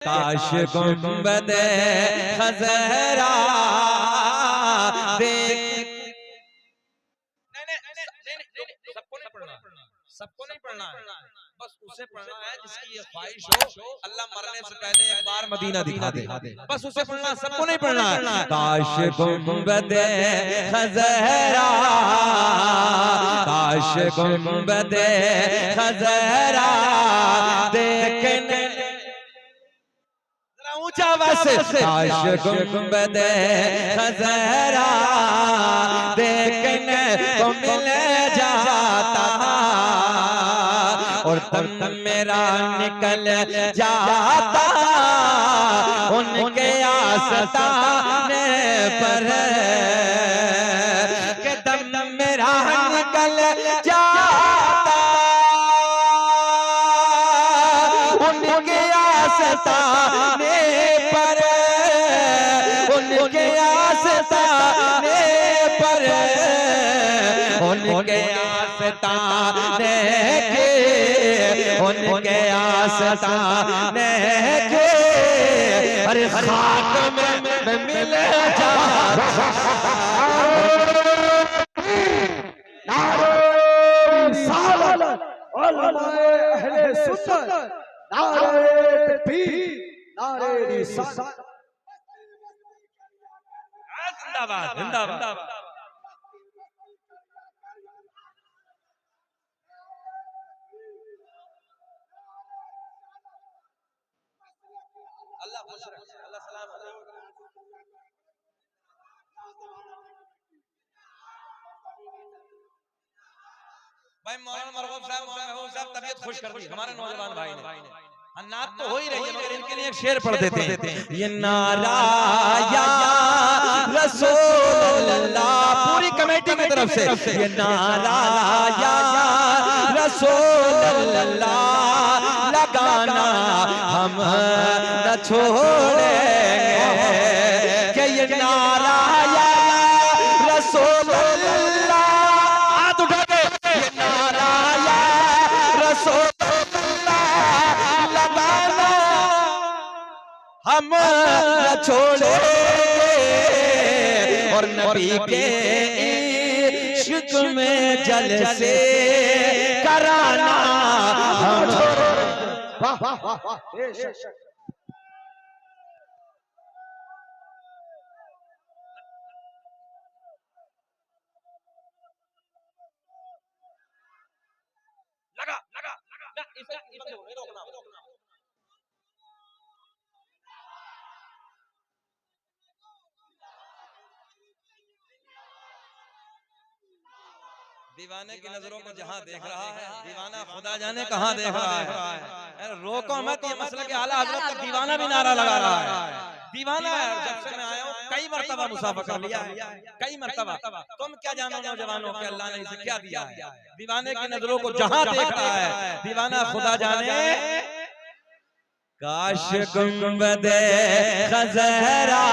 काश गुंबदे खज़रा देख। सबको नहीं पढ़ना, सबको नहीं पढ़ना है, बस उसे पढ़ना है जिसकी ये ख्वाहिश हो अल्लाह मरने से पहले एक बार मदीना दिखा दे, बस उसे पढ़ना, सबको नहीं पढ़ना है। काश गुंबदे खज़रा, काश गुंबदे खज़रा देखने ऊंचा बस, काश गुंबदे खज़रा देखने को मिल जाता और दम मेरा निकल जाता उनके आस्ताने पर, के दम मेरा निकल जाता उनके आस्ताने पर, उनके आस्ताने पर, उनके आस्ताने के, उनके आस्ताने के, अरे खाक में मिल जाता। जिंदाबाद जिंदाबाद। अल्लाह खुश रखे, अल्लाह सलाम अलैहि। भाई मौलाना मरगूब साहब, मौलाना महबूब साहब तबीयत खुश कर दी हमारे नौजवान भाई ने। नात तो हो ही रही है मगर इनके लिए एक शेर पढ़ देते हैं। ये नारा या रसूल अल्लाह, पूरी कमेटी की तरफ से ये नारा या रसूल अल्लाह लगाना हम न छोड़ेंगे, कि ये नारा या रसूल अल्लाह, हाथ उठा के ये नारा या रसूल हम न छोड़े और नबी के इश्क में जलसे कराना हम। वाह वाह वाह वाह। लगा लगा लगा, इसे रोकना। दीवाने की नजरों को जहां देख रहा है, दीवाना खुदा जाने कहां देख रहा है। रोको मत, ये मसले के आला हजरत का दीवाना भी नारा लगा रहा है। दीवाना है, जब से मैं आया हूं कई मर्तबा मुसाफा कर लिया है, कई मर्तबा। तुम क्या जानो नौजवानों के अल्लाह ने इसे क्या दिया है। दीवाने की नजरों को जहां देख रहा है, दीवाना खुदा जाने। काश गुंबदे खज़रा,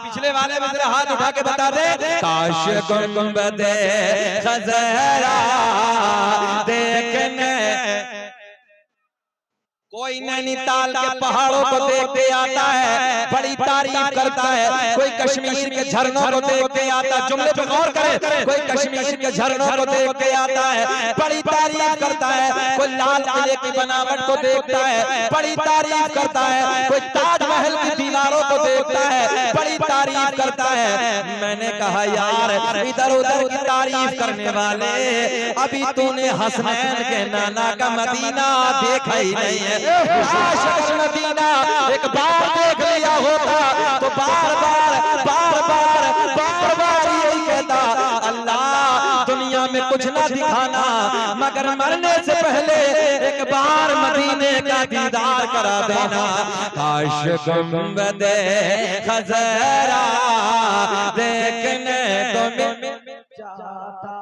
पिछले वाले में जरा हाथ उठा के बता दे। काश गुंबदे खज़रा देखने, कोई नैनीताल के पहाड़ों को देख के आता है, बड़ी तारीफ करता है। कोई कश्मीर के झरनों को देख के आता है, जुमले पे गौर करे। कोई कश्मीर के झरनों को देख के आता है, बड़ी तारीफ करता है। कोई लाल किले की बनावट को देखता है, बड़ी तारीफ करता है। कोई ताजमहल की दीवारों को देखता है, बड़ी तारीफ करता है। मैंने कहा यार इधर उधर की तारीफ करने वाले, अभी तूने हसनैन के नाना का मदीना देखा ही नहीं है। काश अगर मदीना एक बार देख लिया होता तो बार बार यही कहता, अल्लाह दुनिया में कुछ ना दिखाना मगर मरने से पहले एक बार मदीने का दीदार करा देना। काश गुंबदे खज़रा देखने को मिल जाता,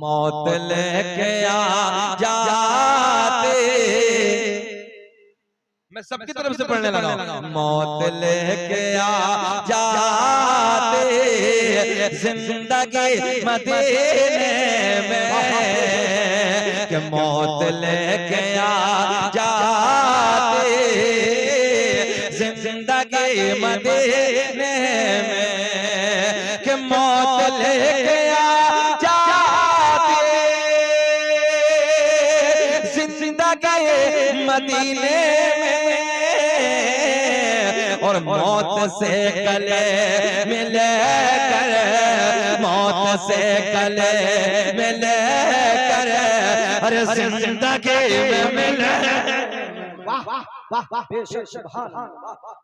मौत लेके आ जाते। मैं सबकी तरफ से पढ़ने लगा। मौत लेके आ जाते जिंदगी मदीने में, कि मौत लेके आ जाते जिंदगी मदीने में कि मौत लेके आ जाती, जिंदगी मदीने में और मौत से गले मिले कर, मौत से गले मिले कर, अरे जिंदगी में मिले।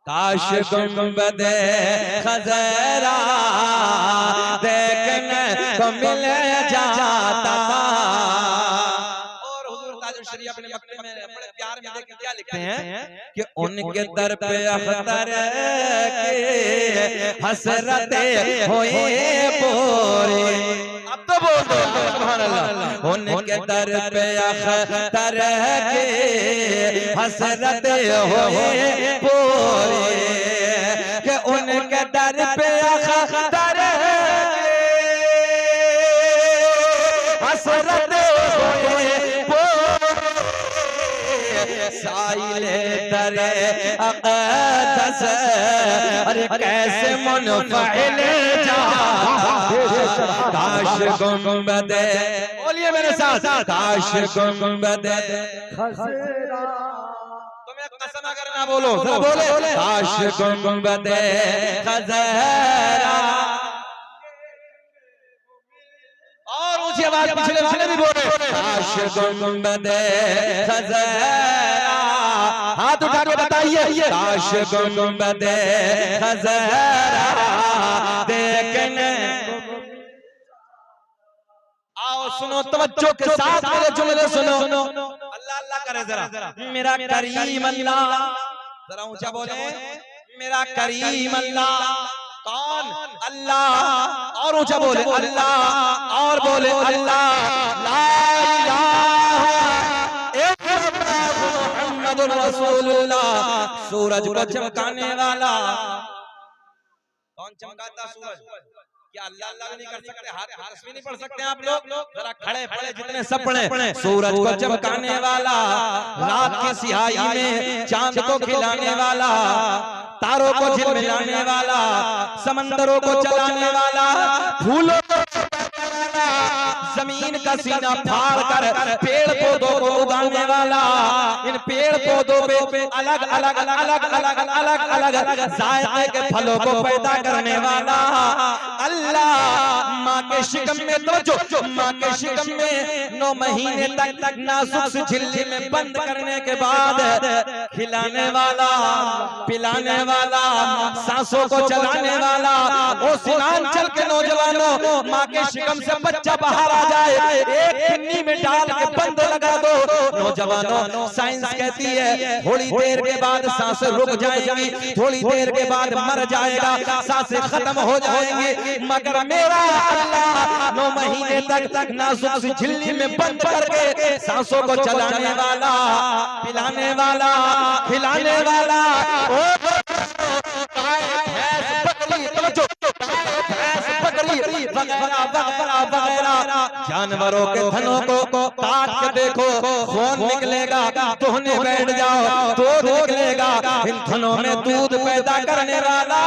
काश गुंबदे खजरा देखने को मिल जाता। और हुजूर ताजुल शरीफ अपने मकते में बड़े प्यार में देख क्या लिखते हैं कि उनके दर पे अख्तर की हसरतें हुई पूरी। अब तो बोल दो सुभान अल्लाह। उनके दर पे अख्तर की हसरतें हुई पूरी, कि उनके दर पे अख्तर हसरतें हुई पूरी, साइले दरे अक़दस अरे कैसे मुनफ़िल जाता। काश गुंबदे, बोलिए मेरे साथ, काश गुंबदे खजरा। तुम्हें कसम अगर ना बोलो जरा बोले, काश गुंबदे खजरा। और ऊंची आवाज पिछले वाले भी बोले, काश गुंबदे खजरा। हाथ उठा के बताइए, काश गुंबदे खजरा देखने। आओ सुनो तवज्जो के साथ मेरे जुमले सुनो। अल्लाह अल्लाह करे जरा, मेरा करीम अल्लाह, जरा ऊंचा बोले, मेरा करीम अल्लाह। कौन? अल्लाह। और ऊंचा बोले अल्लाह, और बोले अल्लाह। ला इलाहा इल्लल्लाह मुहम्मदुर रसूलुल्लाह। सूरज को चमकाने वाला कौन चमकाता? सूरज। क्या अल्लाह अल्लाह नहीं कर सकते? हाथ तस्बीह नहीं पढ़ सकते आप लोग? जरा खड़े पड़े जितने सब पढ़े। सूरज को चमकाने वाला, रात की सियाही में चांद को खिलाने वाला, तारों को झिलमिलाने वाला, समंदरों को चलाने वाला, फूलों को जमीन का सीना फाड़ कर पेड़ पौधों को उगाने वाला, इन पेड़ पौधों पे अलग अलग अलग अलग अलग अलग जायके के फलों को पैदा करने वाला अल्लाह। माँ के शिकम में तो जो माँ के शिकम में 9 महीने तक नाजुक सी झिल्ली में बंद करने के बाद खिलाने वाला, पिलाने वाला, सांसों को चलाने वाला। ओ सीमांचल के नौजवानों, माँ के शिकम से बच्चा बाहर आ जाए, एक पिन्नी में डाल के बंद लगा दो। नौजवानों, साइंस कहती है थोड़ी देर के बाद सांसें रुक जाएंगी, थोड़ी देर के बाद मर जाएगा, सांसें खत्म हो जाएंगी। मगर मेरा अल्लाह 9 महीने तक नाजुक सी झिल्ली में बंद करके सांसों को चलाने वाला, पिलाने वाला, खिलाने वाला। जानवरों के थनों को काट के देखो, खून निकलेगा, धोने बैठ जाओ तो निकलेगा। इन थनों में दूध पैदा करने वाला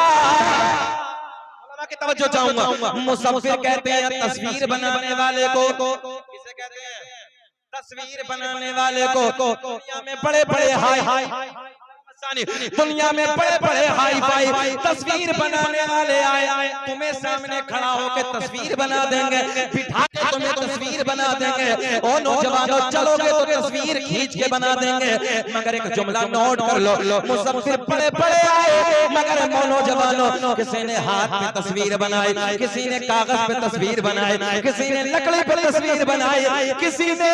की तवज्जो चाहूंगा। मुसव्विर कहते हैं तस्वीर बनाने वाले को, किसे कहते हैं? तस्वीर बनाने वाले को। दुनिया में बड़े बड़े हाई दुनिया में बड़े बड़े हाई फाई तस्वीर बनाने वाले आए, तुम्हें सामने खड़ा होकर तस्वीर बना देंगे, बिठा के तुम्हें तस्वीर बना देंगे। ओ नौजवानों, चलोगे तो तस्वीर खींच के बना देंगे। मगर एक जुमला नोट कर लो, मुसव्विर बड़े बड़े आए, मगर नौजवानों किसी ने हाथ में तस्वीर बनाई, किसी ने कागज पे तस्वीर बनाई, किसी ने लकड़ी पे तस्वीर बनाई, किसी ने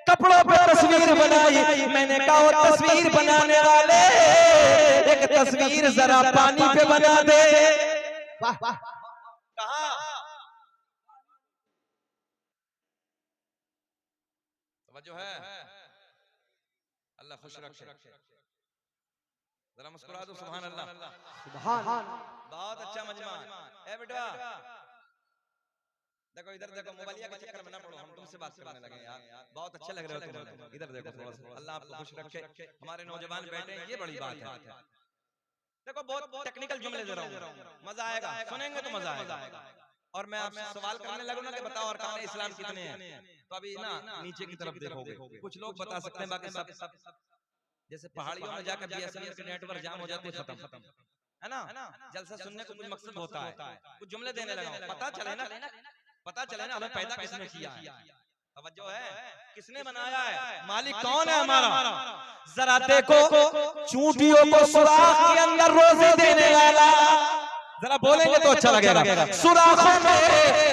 कपड़ों पे तस्वीर बनाई। मैंने कहा वो तस्वीर बनाने वाले एक तस्वीर जरा पानी पे बना दे। कहां? तवज्जो है? अल्लाह खुश रखे। जरा मुस्कुरा दो सुभान अल्लाह। सुभान। बहुत अच्छा मजमा है बेटा। देखो इधर देखो, मोबाइलिया के चक्कर में ना पड़ो, हम तुमसे बात करने लगे यार, बहुत अच्छे लग रहे हो तुम। इधर देखो थोड़ा सा। अल्लाह आपको खुश रखे। हमारे नौजवान बैठे हैं, ये बड़ी बात है। देखो बहुत टेक्निकल जुमले दे रहा हूँ, मजा आएगा, सुनेंगे तो मजा आएगा। और मैं आपसे सवाल करने लगूं ना कि बताओ अरकान इस्लाम कितने हैं, तो अभी ना नीचे की तरफ देखोगे, कुछ लोग बता सकते हैं, बाकी सब जैसे पहाड़ियों में जाकर बीएसएनएल के नेटवर्क जाम हो जाते खत्म, है ना। जलसा सुनने को कुछ मकसद होता है, कुछ जुमले देने लगा, पता चले ना हमें पैदा किसने किया है, तवज्जो है, किसने बनाया है, मालिक कौन है हमारा। जरा देखो चूंटियों को सुराख के अंदर रोजी देने वाला, जरा बोलेंगे तो अच्छा लगेगा, सुराखों में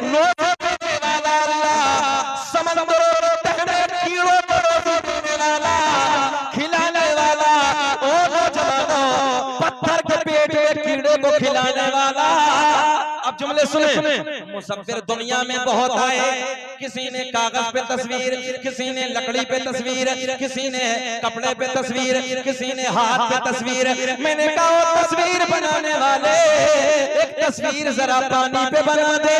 रोजी देने वाला अल्लाह, समंदरों में तहने कीड़ों को रोजी देने वाला, खिलाने वाला, ओ नौजवानों पत्थर के पेट में कीड़े को खिलाने वाला। अब जुमले सुने, मुसव्विर दुनिया में बहुत आए, किसी ने कागज पे तस्वीर, किसी ने लकड़ी पे तस्वीर, किसी ने कपड़े पे तस्वीर, किसी ने हाथ पे तस्वीर। मैंने कहा वो तस्वीर बनाने वाले एक तस्वीर जरा पानी पे बना दे।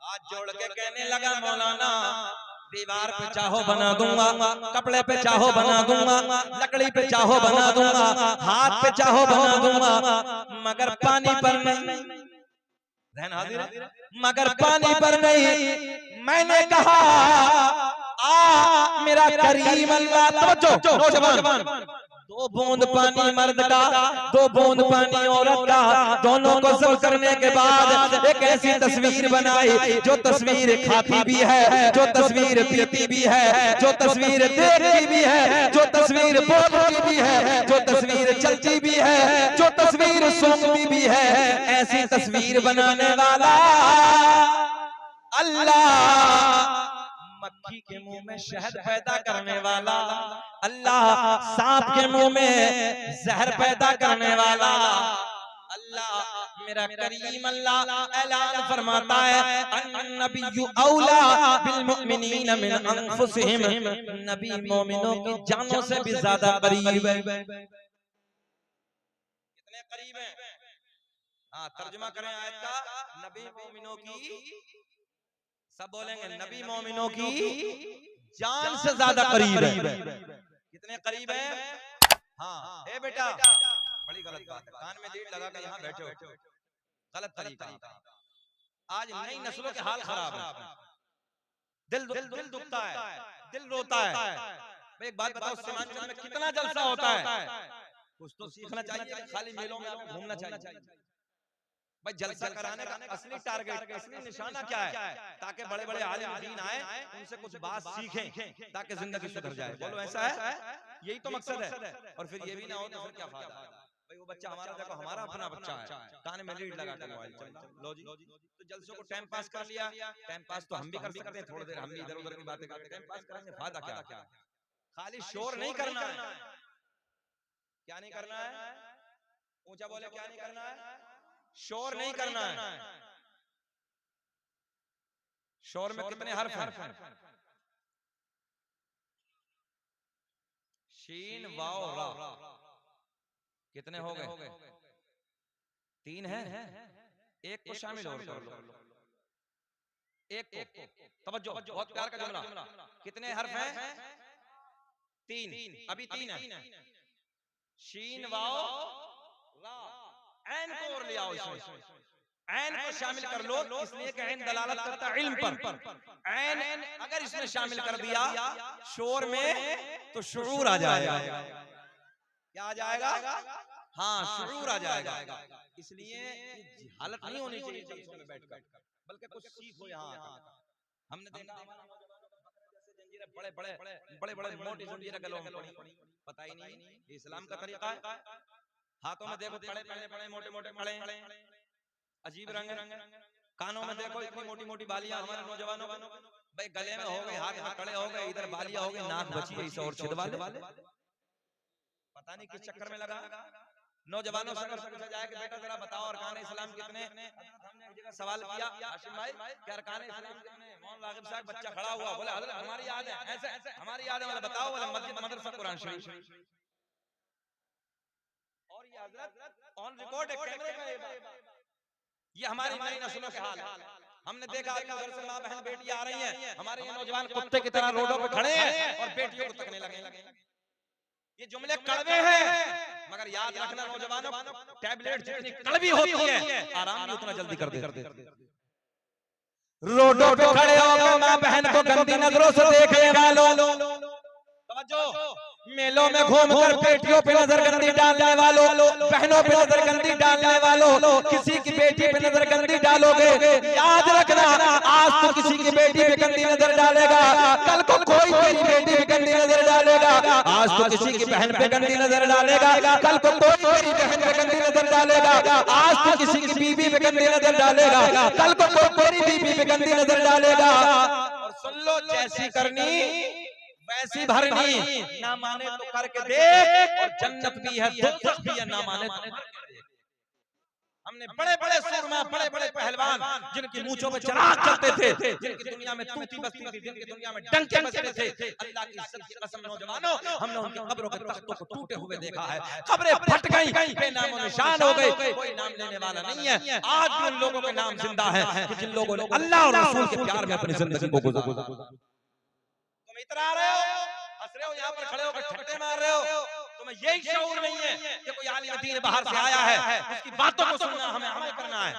हाथ जोड़ के कहने लगा मौलाना दीवार पे चाहो बना दूंगा, कपड़े पे चाहो बना दूंगा, लकड़ी पे चाहो बना दूंगा, हाथ पे चाहो बना दूंगा, मगर पानी पर नहीं, ध्यान हाजिर है, मगर पानी पर नहीं। मैंने कहा आ मेरा करीम अल्लाह, तवज्जो नौजवान, दो बूंद पानी मर्द का, दो बूंद पानी औरत का, दोनों को सब करने के बाद एक ऐसी तस्वीर बनाई जो तस्वीर खाती भी है, जो तस्वीर पीती भी है, जो तस्वीर देखती भी है, जो तस्वीर बोलती भी है, जो तस्वीर चलती भी है, जो तस्वीर सूंघती भी है। ऐसी तस्वीर बनाने वाला अल्लाह, मक्खी के मुंह में शहद पैदा करने वाला अल्लाह, सांप के मुंह में जहर पैदा करने वाला अल्लाह, मेरा करीम अल्लाह ऐलान फरमाता है अन्नबिय्यु औला बिल मुमिनीन मिन अनफुसिहिम, नबी मोमिनों की जानों से भी ज्यादा करीब है। कितने करीब है? हाँ, तर्जुमा करें आयत का, नबी मोमिनों की, सब बोलेंगे नबी मोमिनों की जान से ज्यादा करीब है। कितने करीब है? हाँ, ए बेटा बड़ी गलत बात है, कान में लीड लगा कर यहाँ बैठे हो, गलत तरीका। आज नई नस्लों के हाल खराब है, दिल दुखता है, दिल रोता है। एक बात बताओ, सीमांचल में कितना जलसा होता है, कुछ तो सीखना चाहिए, खाली मेलों में घूमना चाहिए। भाई जलसा कराने का असली टारगेट, असली निशाना क्या है? ताकि बड़े बड़े आलिम दीन आए, उनसे कुछ बात सीखें ताकि जिंदगी सुधर जाए। बोलो ऐसा है? यही तो मकसद है। और फिर ये भी ना हो तो फिर क्या फायदा? भाई वो बच्चा हमारा, देखो हमारा अपना बच्चा है, कान में लीड लगा के मोबाइल चल रहा, लो जी, तो जलसों को टाइम पास कर लिया। टाइम पास तो हम भी कर सकते हैं, थोड़ी देर हम भी इधर उधर की बातें करते, टाइम पास करेंगे, फायदा क्या? खाली शोर नहीं करना है। क्या नहीं करना है? ऊंचा बोले, क्या नहीं करना है? शोर नहीं करना है। शोर में कितने हर्फ हैं? शीन वाव रा, कितने हो गए? 3 हैं। एक को शामिल और कर लो, एक को, तवज्जो, बहुत प्यार का जुमला। कितने हर्फ हैं? 3, अभी 3 है। शीन वाव रा, ऐन को और ले आओ इसमें, ऐन को शामिल कर लो, इसलिए कि ऐन दलालत करता है इल्म पर। ऐन अगर इसमें शामिल कर दिया शोर में तो शुऊर आ जाएगा। क्या आ जाएगा? हाँ, शुऊर आ जाएगा। इसलिए हालत नहीं होनी चाहिए जलसों में बैठकर, बल्कि कुछ सीखो। यहाँ हमने देखा जंजीरें बड़े मोटी जंजीरें गलों में पड़ी, पता ही नहीं इस्लाम का तरीका है। हाथों में देखो बड़े मोटे पड़े, अजीब रंग, कानों में देखो इतनी मोटी मोटी बालियां हमारे नौजवानों, भाई गले में हो गए, हाथ में कड़े हो गए, इधर बालियां हो गई, नाक बची है इसे और छिदवाले, पता नहीं किस चक्कर में लगा। नौजवानों से अगर पूछा जाए कि बेटा जरा बताओ अरकान इस्लाम कितने, हमने एक जगह सवाल किया हाशिम भाई कि अरकान इस्लाम कितने, मौलाना रागिब साहब बच्चा खड़ा हुआ, बोले हजरत हमारी याद है, ऐसे हमारी याद है, बोले बताओ, बोले मस्जिद, मदरसा, कुरान शरीफ। और ये हजरत ऑन रिकॉर्ड है, कैमरे पे, ये हमारी नई नस्लों के हाल है। हमने देखा कि उधर से माँ बहन बेटी आ रही हैं, हमारे ये नौजवान कुत्ते की तरह रोडों पे खड़े हैं और बेटियों को तकने लगे। ये जुमले कड़वे हैं, मगर याद रखना नौजवानों, टैबलेट जितनी कड़वी होती है आराम भी उतना जल्दी कर देते। रोडों पे खड़े होकर माँ बहन को गंदी नजरों से देखने वालों, मेलों में घूमकर बेटियों पे नजर गंदी डालने वालों, बहनों पे नजर गंदी डालने वालों, किसी की बेटी पे नजर गंदी डालोगे, याद रखना आज तो किसी की बेटी पे गंदी नजर डालेगा, कल को कोई तेरी बेटी पे गंदी नजर डालेगा, आज तो किसी की बहन पे गंदी नजर डालेगा, कल को कोई तेरी बहन पे गंदी नजर डालेगा, आज तो किसी की बीवी पे गंदी नजर डालेगा, कल को कोई तेरी बीवी पे गंदी नजर डालेगा। और सुन लो, जैसी करनी वैसी भरनी, ना माने तो करके देख, और जन्नत भी है दोज़ख भी है, ना माने तो करके देख। हमने बड़े बड़े सूरमा, बड़े बड़े पहलवान जिनकी मूंछों पे चिराग चलते थे, जिनकी दुनिया में तूती बजती थी, जिनकी दुनिया में डंके बजते थे, अल्लाह की इज्जत की कसम नौजवानों, हमने उनकी कब्रों के तख्तों को टूटे हुए देखा है, कब्रें फट गई, बेनामो निशान हो गई, कोई नाम लेने वाला नहीं है। आज भी उन लोगों के नाम जिंदा है कि जिन लोगों ने अल्लाह और रसूल के प्यार में अपनी जिंदगी को गुजारा। इतना आ रहे हो, हंस रहे हो, यहाँ पर खड़े होकर ठट्टे मार रहे हो, तुम्हें यही शऊर नहीं है कि कोई आलिम दीन बाहर से आया है, उसकी बातों को सुनना, हमें अमल करना है।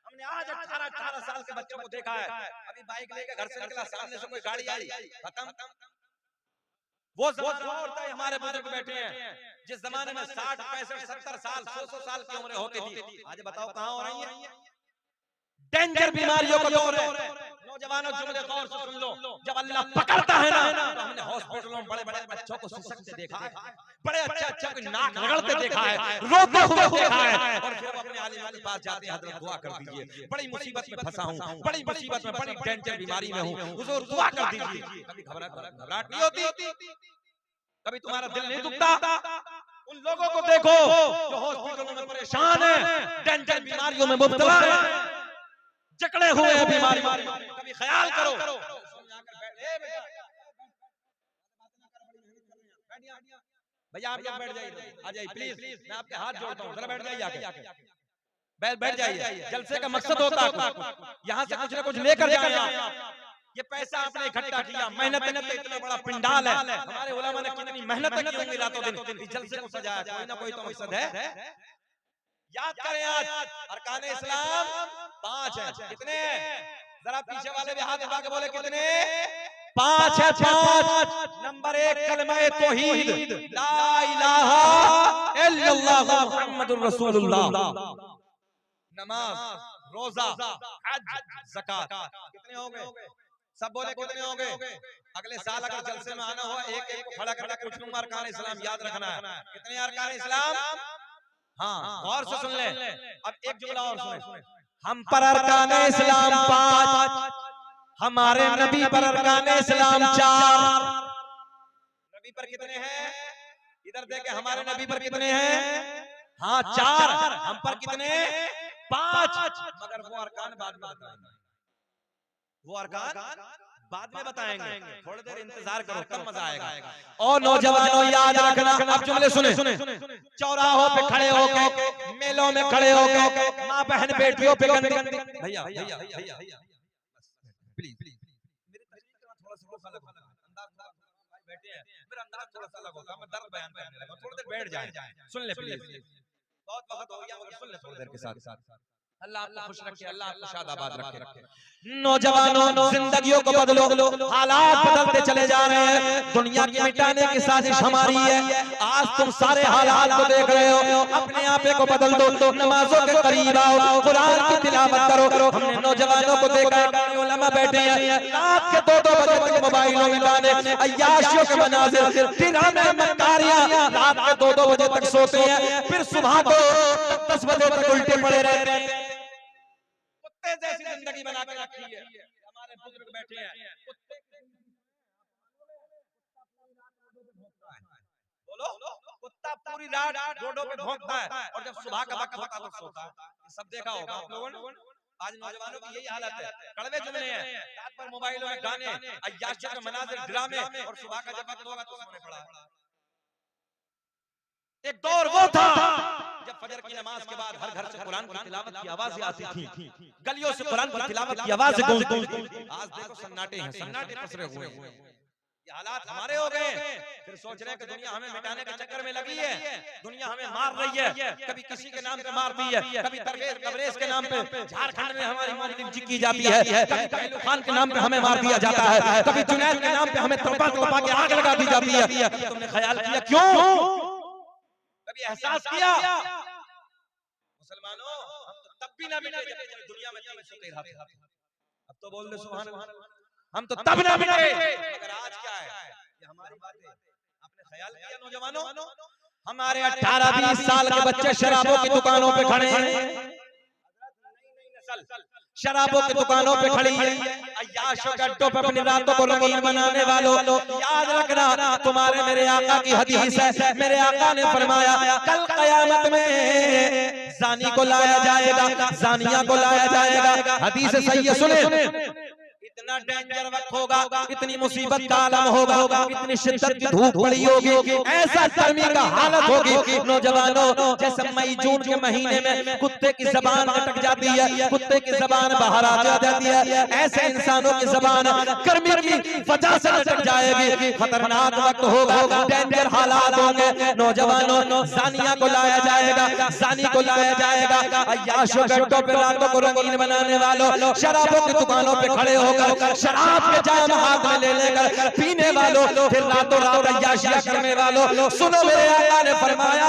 हमने आज 18 साल के बच्चों को देखा है, अभी बाइक लेकर घर से निकला, सामने से कोई गाड़ी आई, खत्म। वो जमाना होता है, हमारे बुजुर्ग बैठे हैं, जिस जमाने में 60, 65, 70 साल, 100 साल की उम्र होती थी, आज बताओ कहाँ हो रही है? डेंजर बीमारियों का दौर है। नौजवानों, जुमले गौर से सुन लो, जब अल्लाह पकड़ता है ना, तो हमने हॉस्पिटलों में बड़े बड़े बच्चों को सिसकते देखा है, बड़े अच्छे को नाक रगड़ते देखा है, रोते हुए देखा है, और फिर वो अपने आलिम के पास जाते हैं, हज़रत दुआ कर दीजिए, बड़ी मुसीबत में फंसा हूँ, बड़ी मुसीबत में, बड़ी डेंजर बीमारी में हूँ, हुजूर दुआ कर दीजिए। कभी घबराहट नहीं होती? कभी तुम्हारा दिल नहीं दुखता? उन लोगों को देखो जो हॉस्पिटलों में परेशान है, डेंजर बीमारियों में मुब्तला है, जकड़े हुए हैं बीमारी, कभी ख्याल करो। भैया आप लोग बैठ जाइए, आ जाइए प्लीज, मैं आपके हाथ जोड़ता हूँ, जरा बैठ जाइए आके, बैठ जाइए। जलसे का मकसद होता है यहाँ से कुछ ना कुछ लेकर जाए। ये पैसा आपने इकट्ठा किया, मेहनत करके इतना बड़ा पंडाल है, हमारे उलमा ने कितनी मेहनत की होंगी रातों दिन जलसे को सजाया, कोई ना कोई तो मकसद है। याद करें आज अरकान इस्लाम 5 है, कितने? जरा पीछे वाले भी हाथ उठा के बोले कितने? 5 है। 5 नंबर 1 कलमा तौहीद, ला इलाहा इल्लल्लाह मुहम्मदुर रसूलुल्लाह, नमाज, रोजा, हज, ज़कात, कितने हो गए? सब बोले कितने हो गए? अगले साल अगर जलसे में आना हो, एक को खड़ा करके पूछ लूंगा अरकान इस्लाम याद रखना है, कितने अरकान इस्लाम? हाँ, गौर से सुन ले। अब एक जुमला और सुने, हम पर अरकान इस्लाम 5, हमारे नबी पर अरकान इस्लाम 4। नबी पर कितने हैं? इधर देखे, हमारे नबी पर कितने हैं? हाँ 4, हम पर कितने? 5। मगर वो अरकान बाद में बताएंगे, वो अरकान बाद में बताएंगे, थोड़ी देर इंतजार करो, तब मजा आएगा। और नौजवानों याद रखना, अब जुमले सुने, चौराहों पे खड़े होके, मेलों में खड़े होके, माँ बहन बेटियों पे गंदी, भैया प्लीज मेरे तरीके का थोड़ा सा अलग होगा, अंदाज बैठे हैं, मेरा अंदाज थोड़ा सा अलग होगा, मैं दर्द बयान करने लगा, थोड़ी देर बैठ जाए, सुन ले प्लीज, बहुत वक्त हो गया मगर सुन ले थोड़ी देर के साथ। अल्लाह आपको खुश रखे, अल्लाह आपको शादाबाद रखे। नौजवानों, जिंदगियों को बदलो, हालात बदलते चले जा रहे हैं, दुनिया की मिटाने की साजिश हमारी है। आज तुम सारे हालात को देख रहे हो, अपने आप को बदल दो, नमाजों के करीब आओ, कुरान की तिलावत करो। हमने नौजवानों को देखा है, उलमा बैठे हैं, रात के 2-2 बजे तक मोबाइलों में गाने, अय्याशियों के मनाज़िर, ड्रामे, मक्कारियां, रात के 2-2 बजे तक सोते हैं, फिर सुबह को 10 बजे तक उल्टे पड़े रहते हैं। जैसी जिंदगी बना के रखी है, हमारे बुजुर्ग बैठे हैं, बोलो, कुत्ता पूरी रात रोडों पे भौंकता है और जब सुबह का वक्त होता है तो सोता है। सब देखा होगा आप लोगों ने। आज नौजवानों की यही हालत है, कड़वे जुमले हैं, रात पर मोबाइलों में गाने, अय्याशियों के मनाज़िर, ड्रामे, और सुबह का जब वक्त होगा तो सोने पड़ा। एक दौर वो था जब फजर की नमाज के बाद हर घर से कुरान की तिलावत की आवाजें आती थी, गलियों से कुरान की तिलावत की आवाजें गूंजती थी। आज देखो सन्नाटे हैं, सन्नाटे पसरे हुए हैं। ये हालात हमारे हो गए। फिर सोच रहे हैं कि दुनिया हमें मिटाने के चक्कर में लगी है, दुनिया हमें मार रही है, कभी किसी के नाम पे मारती है, कभी तबरेज के नाम पे झारखंड में हमारी मौलिद जी की जाती है, कभी पहलू खान के नाम पे हमें मार दिया जाता है, कभी जुनैद के नाम पे हमें तड़पा तड़पा के आग लगा दी जाती है। कभी तुमने ख्याल किया क्यों? कभी एहसास किया? मुसलमानों, हम तो तब भी ना मिटे जब दुनिया में 313 थे। अब तो बोल दे सुभान अल्लाह, हम तो तब ना मिटे। मगर आज क्या है, ये हमारी बातें आपने ख्याल किया नौजवानों? हमारे 18-20 साल के बच्चे शराबों की दुकानों पे खड़े हैं, शराबों की दुकानों पे खड़ी है, अय्याशों के अड्डों पे अपनी रातों को रंगीन बनाने वालों, याद रखना तुम्हारे मेरे आका की हदीस है, मेरे आका ने फरमाया कल कयामत में जानी को लाया जाएगा, जानिया को लाया जाएगा। हदीस सही है, सुने। इतना डेंजर वक्त होगा, इतनी मुसीबत का आलम होगा, इतनी शिद्दत की धूप पड़ी होगी, ऐसा गर्मी का हालत होगी नौजवानों, जैसे मई जून के महीने में कुत्ते की जबान अटक जाती है, कुत्ते की जबान बाहर आ जाती है, ऐसे इंसानों की जबान गर्मी की वजह से अटक जाएगी। खतरनाक वक्त होगा, डेंजर हालात होंगे नौजवानों। जानिया को लाया जाएगा, जानी को लाया जाएगा, अय्याशों के अड्डों पे रातों को रंगीन बनाने वालों, शराबों की दुकानों पे खड़े होकर शराब के जाम हाथ में ले लेकर पीने वालों, फिर रातों रात अय्याशियां करने वालों, सुनो मेरे आका ने फरमाया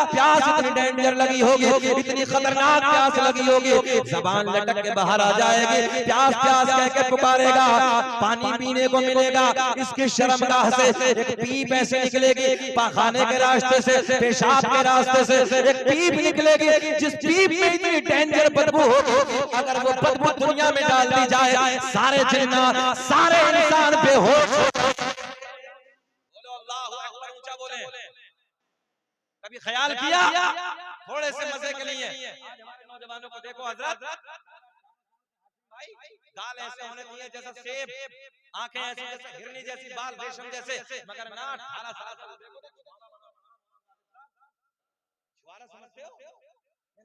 प्यास इतनी डेंजर लगी होगी, इतनी खतरनाक प्यास लगी होगी, जबान लटक के बाहर आ जाएगी, प्यास प्यास कह के पुकारेगा, पानी पीने को मिलेगा, इसकी शर्मगाह से एक पीप ऐसे निकलेगी, पाखाने के रास्ते से, पेशाब के रास्ते से एक पीप निकलेगी, जिस पीप में इतनी डेंजर बदबू होगी, अगर वो बदबू दुनिया में डाल दी जाए, सारे जिन्नात, सारे इंसान बेहोश हो। बोलो अल्लाहु अकबर, ऊंचा बोले। कभी ख्याल किया? थोड़े से मजे के लिए आज हमारे नौजवानों को देखो हजरत, भाई गाल ऐसे होने चाहिए जैसा सेब, आंखें ऐसी जैसे हिरनी जैसी, बाल रेशम जैसे, मगर ना 18 साल का देखो, छुआरा समझते हो या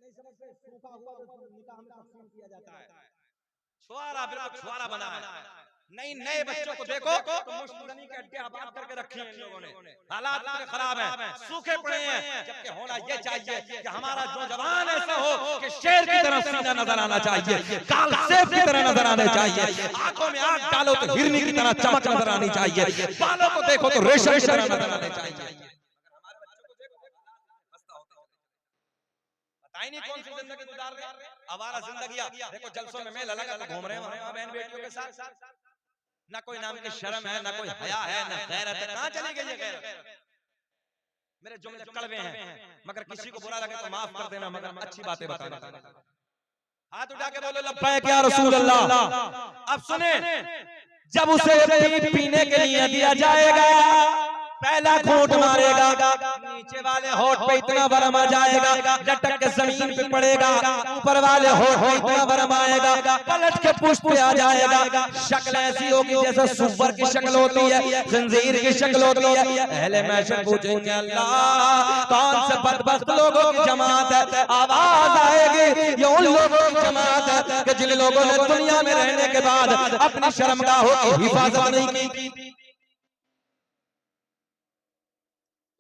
नहीं समझते? सूखा हुआ निकाह में तकसीम किया जाता है, छुआरा बिल्कुल छुआरा बना है। नहीं, नए बच्चों को देखो तो मुश्तनी के अड्डे आबाद करके रखे हैं इन लोगों ने, हालात इतने खराब हैं, सूखे पड़े हैं, जबकि होना ये चाहिए कि हमारा नौजवान ऐसा हो कि शेर की तरह सीना नजर आना चाहिए, काल सेब की तरह नजर आने चाहिए, आंखों में आग डालो तो हिरनी की तरह चमक नजर आनी चाहिए, बालों को देखो तो रेशम की तरह नजर आने चाहिए। पता ही नहीं कौन सी जिंदगी गुजार रहे हैं, आवारा जिंदगियां। देखो जलसों में मेला लगा तो घूम रहे हैं बहन बेटियों के साथ, ना कोई नाम की शर्म है, ना कोई हया है, ना गैरत है। कहां चली गई ये गैरत? मेरे जुमले कड़वे हैं, मगर किसी को बुरा लगे तो माफ कर देना, मगर अच्छी बातें बताना। हाथ उठा के बोलो लब्बैक या रसूल अल्लाह। अब सुने, जब उसे पीने के लिए दिया जाएगा, पहला घूंट मारेगा, नीचे वाले होठ पे इतना वरम आ जाएगा, लटक के जमीन पे पड़ेगा, ऊपर वाले होठ पे इतना वरम आएगा, पलट के पुष्प पे आ जाएगा, शक्ल ऐसी होगी जैसे सुअर की शक्ल होती है, खंजीर की शक्ल होती है। अहले महशर पूछेंगे अल्लाह कौन से बदबख्त लोगों की जमात है? आवाज आएगी ये उन लोगों की जमात है कि जिन लोगों ने दुनिया में रहने के बाद अपनी शर्मगाहों की हिफाजत नहीं की,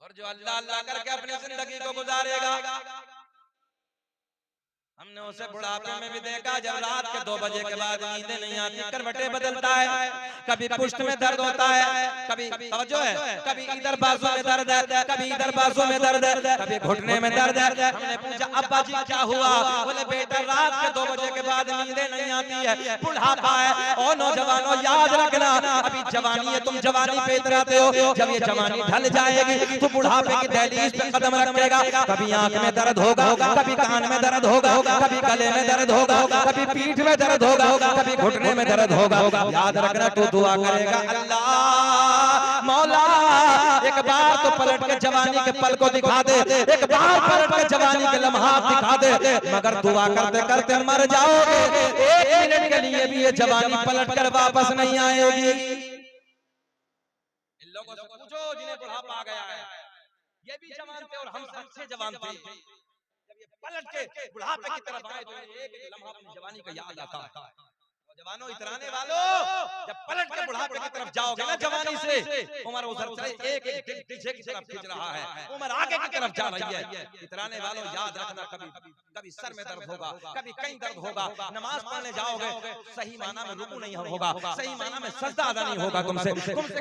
और जो अल्लाह अल्लाह करके अपनी जिंदगी को गुजारेगा। हमने उसे बुढ़ापे में भी देखा, जब रात के 2 बजे के बाद नींदें नहीं आती, करवटें बदलता है, कभी पुष्ट में दर्द होता है, कभी तवज्जो है, कभी इधर बाजू में दर्द है, कभी इधर बाजू में दर्द है, कभी घुटने में दर्द है। हमने पूछा अब्बा जी क्या हुआ? बोले बेटा रात के 2 बजे के बाद नींदें नहीं आती है, बुढ़ापा है। और नौजवानों याद रखना, अभी जवानी है, तुम जवानी पे इतराते हो, जब ये जवानी ढल जाएगी तो बुढ़ापे की दहलीज पे कदम रखेगा, कभी आंख में दर्द होगा, कभी कान में दर्द होगा, कभी गले में दर्द होगा, कभी पीठ में दर्द होगा, कभी घुटने में दर्द होगा। याद रखना तू दुआ करेगा, अल्लाह मौला एक बार तो पलट के जवानी के पल को दिखा दे, एक बार पलट के जवानी के लम्हात दिखा दे, मगर दुआ करते करते मर जाओगे, 1 मिनट के लिए भी ये जवानी पलट कर वापस नहीं आएगी। इन लोगों से पूछो जिन्हें बुढ़ापा आ गया है, ये भी जवान थे और हम सबसे जवान थे, जब ये पलट के बुढ़ापे की तरफ आए तो एक लम्हा अपनी जवानी का याद आता। जवानों इतराने वालों, जब पलट के बुढ़ापे की तरफ जाओगे ना जवानी से, उम्र उधर चले एक एक पीछे की तरफ खींच रहा है, उम्र आगे की तरफ जा रही है। इतराने वालों याद रखना, कभी कभी सर में दर्द होगा, कभी कहीं दर्द होगा, नमाज पढ़ने जाओगे सही माना में रुकू नहीं होगा, सही माना में सजदा अदा नहीं होगा, तुमसे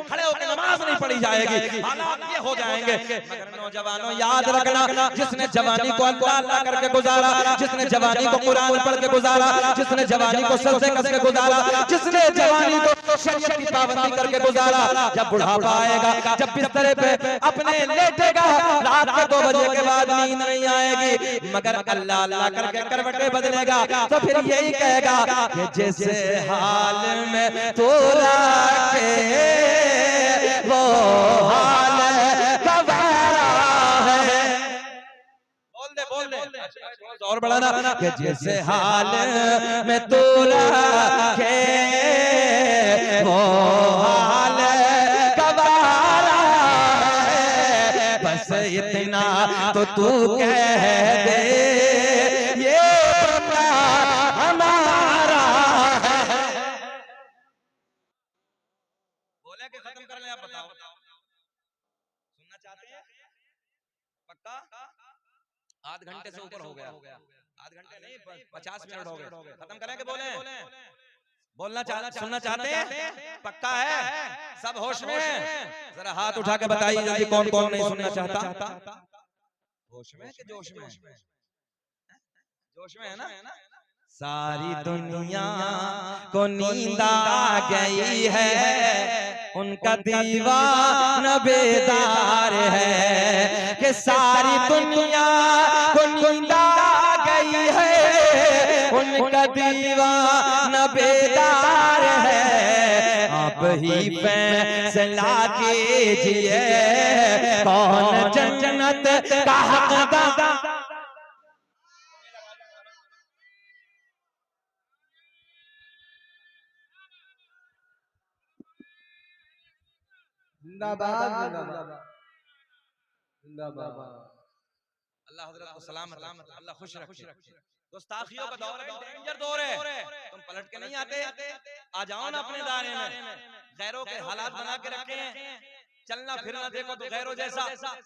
खड़े होकर नमाज नहीं पढ़ी जाएगी, हालात ये हो जाएंगे। मगर नौजवानों याद रखना, जिसने जवानी को अल्लाह अल्लाह करके गुजारा, जिसने जवानी को कुरान पढ़ के गुजारा, जिसने जवानी को सजदे कस के गुजारा, जिसने जवानी को शरीयत की पाबंदी करके गुजारा, जब बुढ़ापा आएगा, जब बिस्तर पे अपने लेटेगा, रात के 2 बजे के बाद नींद नहीं आएगी, मगर अल्लाह अल्लाह करके करवटें बदलेगा, तो फिर यही कहेगा कि जिस हाल में तू रखे वो हाल गवारा है। बोल दे और बढ़ाना कि जिस हाल में तू रखे वो हाल गवारा है, बस इतना तो तू कह दे ये बंदा हमारा है। बोले कि खत्म कर ले, आप बताओ सुनना चाहते हैं? पक्का? आध घंटे से ऊपर हो गया, आध घंटे नहीं 50 मिनट हो गए, खत्म करें कि बोले? बोलना सुनना चाहते हैं? पक्का है? सब होश में? जरा हाथ उठा के बताइए जल्दी, कौन कौन नहीं सुनना चाहता? होश में कि जोश में? जोश में है ना? सारी दुनिया को नींद आ गई है, उनका दीवाना बेदार है, कि सारी दुनिया को नींद आ गई है, उनका दीवाना बेदार है। आप ही फैसला कीजिए कौन जन्नत का हकदार। जिंदाबाद जिंदाबाद जिंदाबाद। अल्लाह हज़रत को सलामत, अल्लाह खुश रखे। गुस्ताखियों का दौर है, डेंजर दौर है, तुम पलट के नहीं आते, आ जाओ ना अपने दायरे में। गैरों के हालात बना के रखे हैं, चलना फिरना देखो तो गैरों जैसा,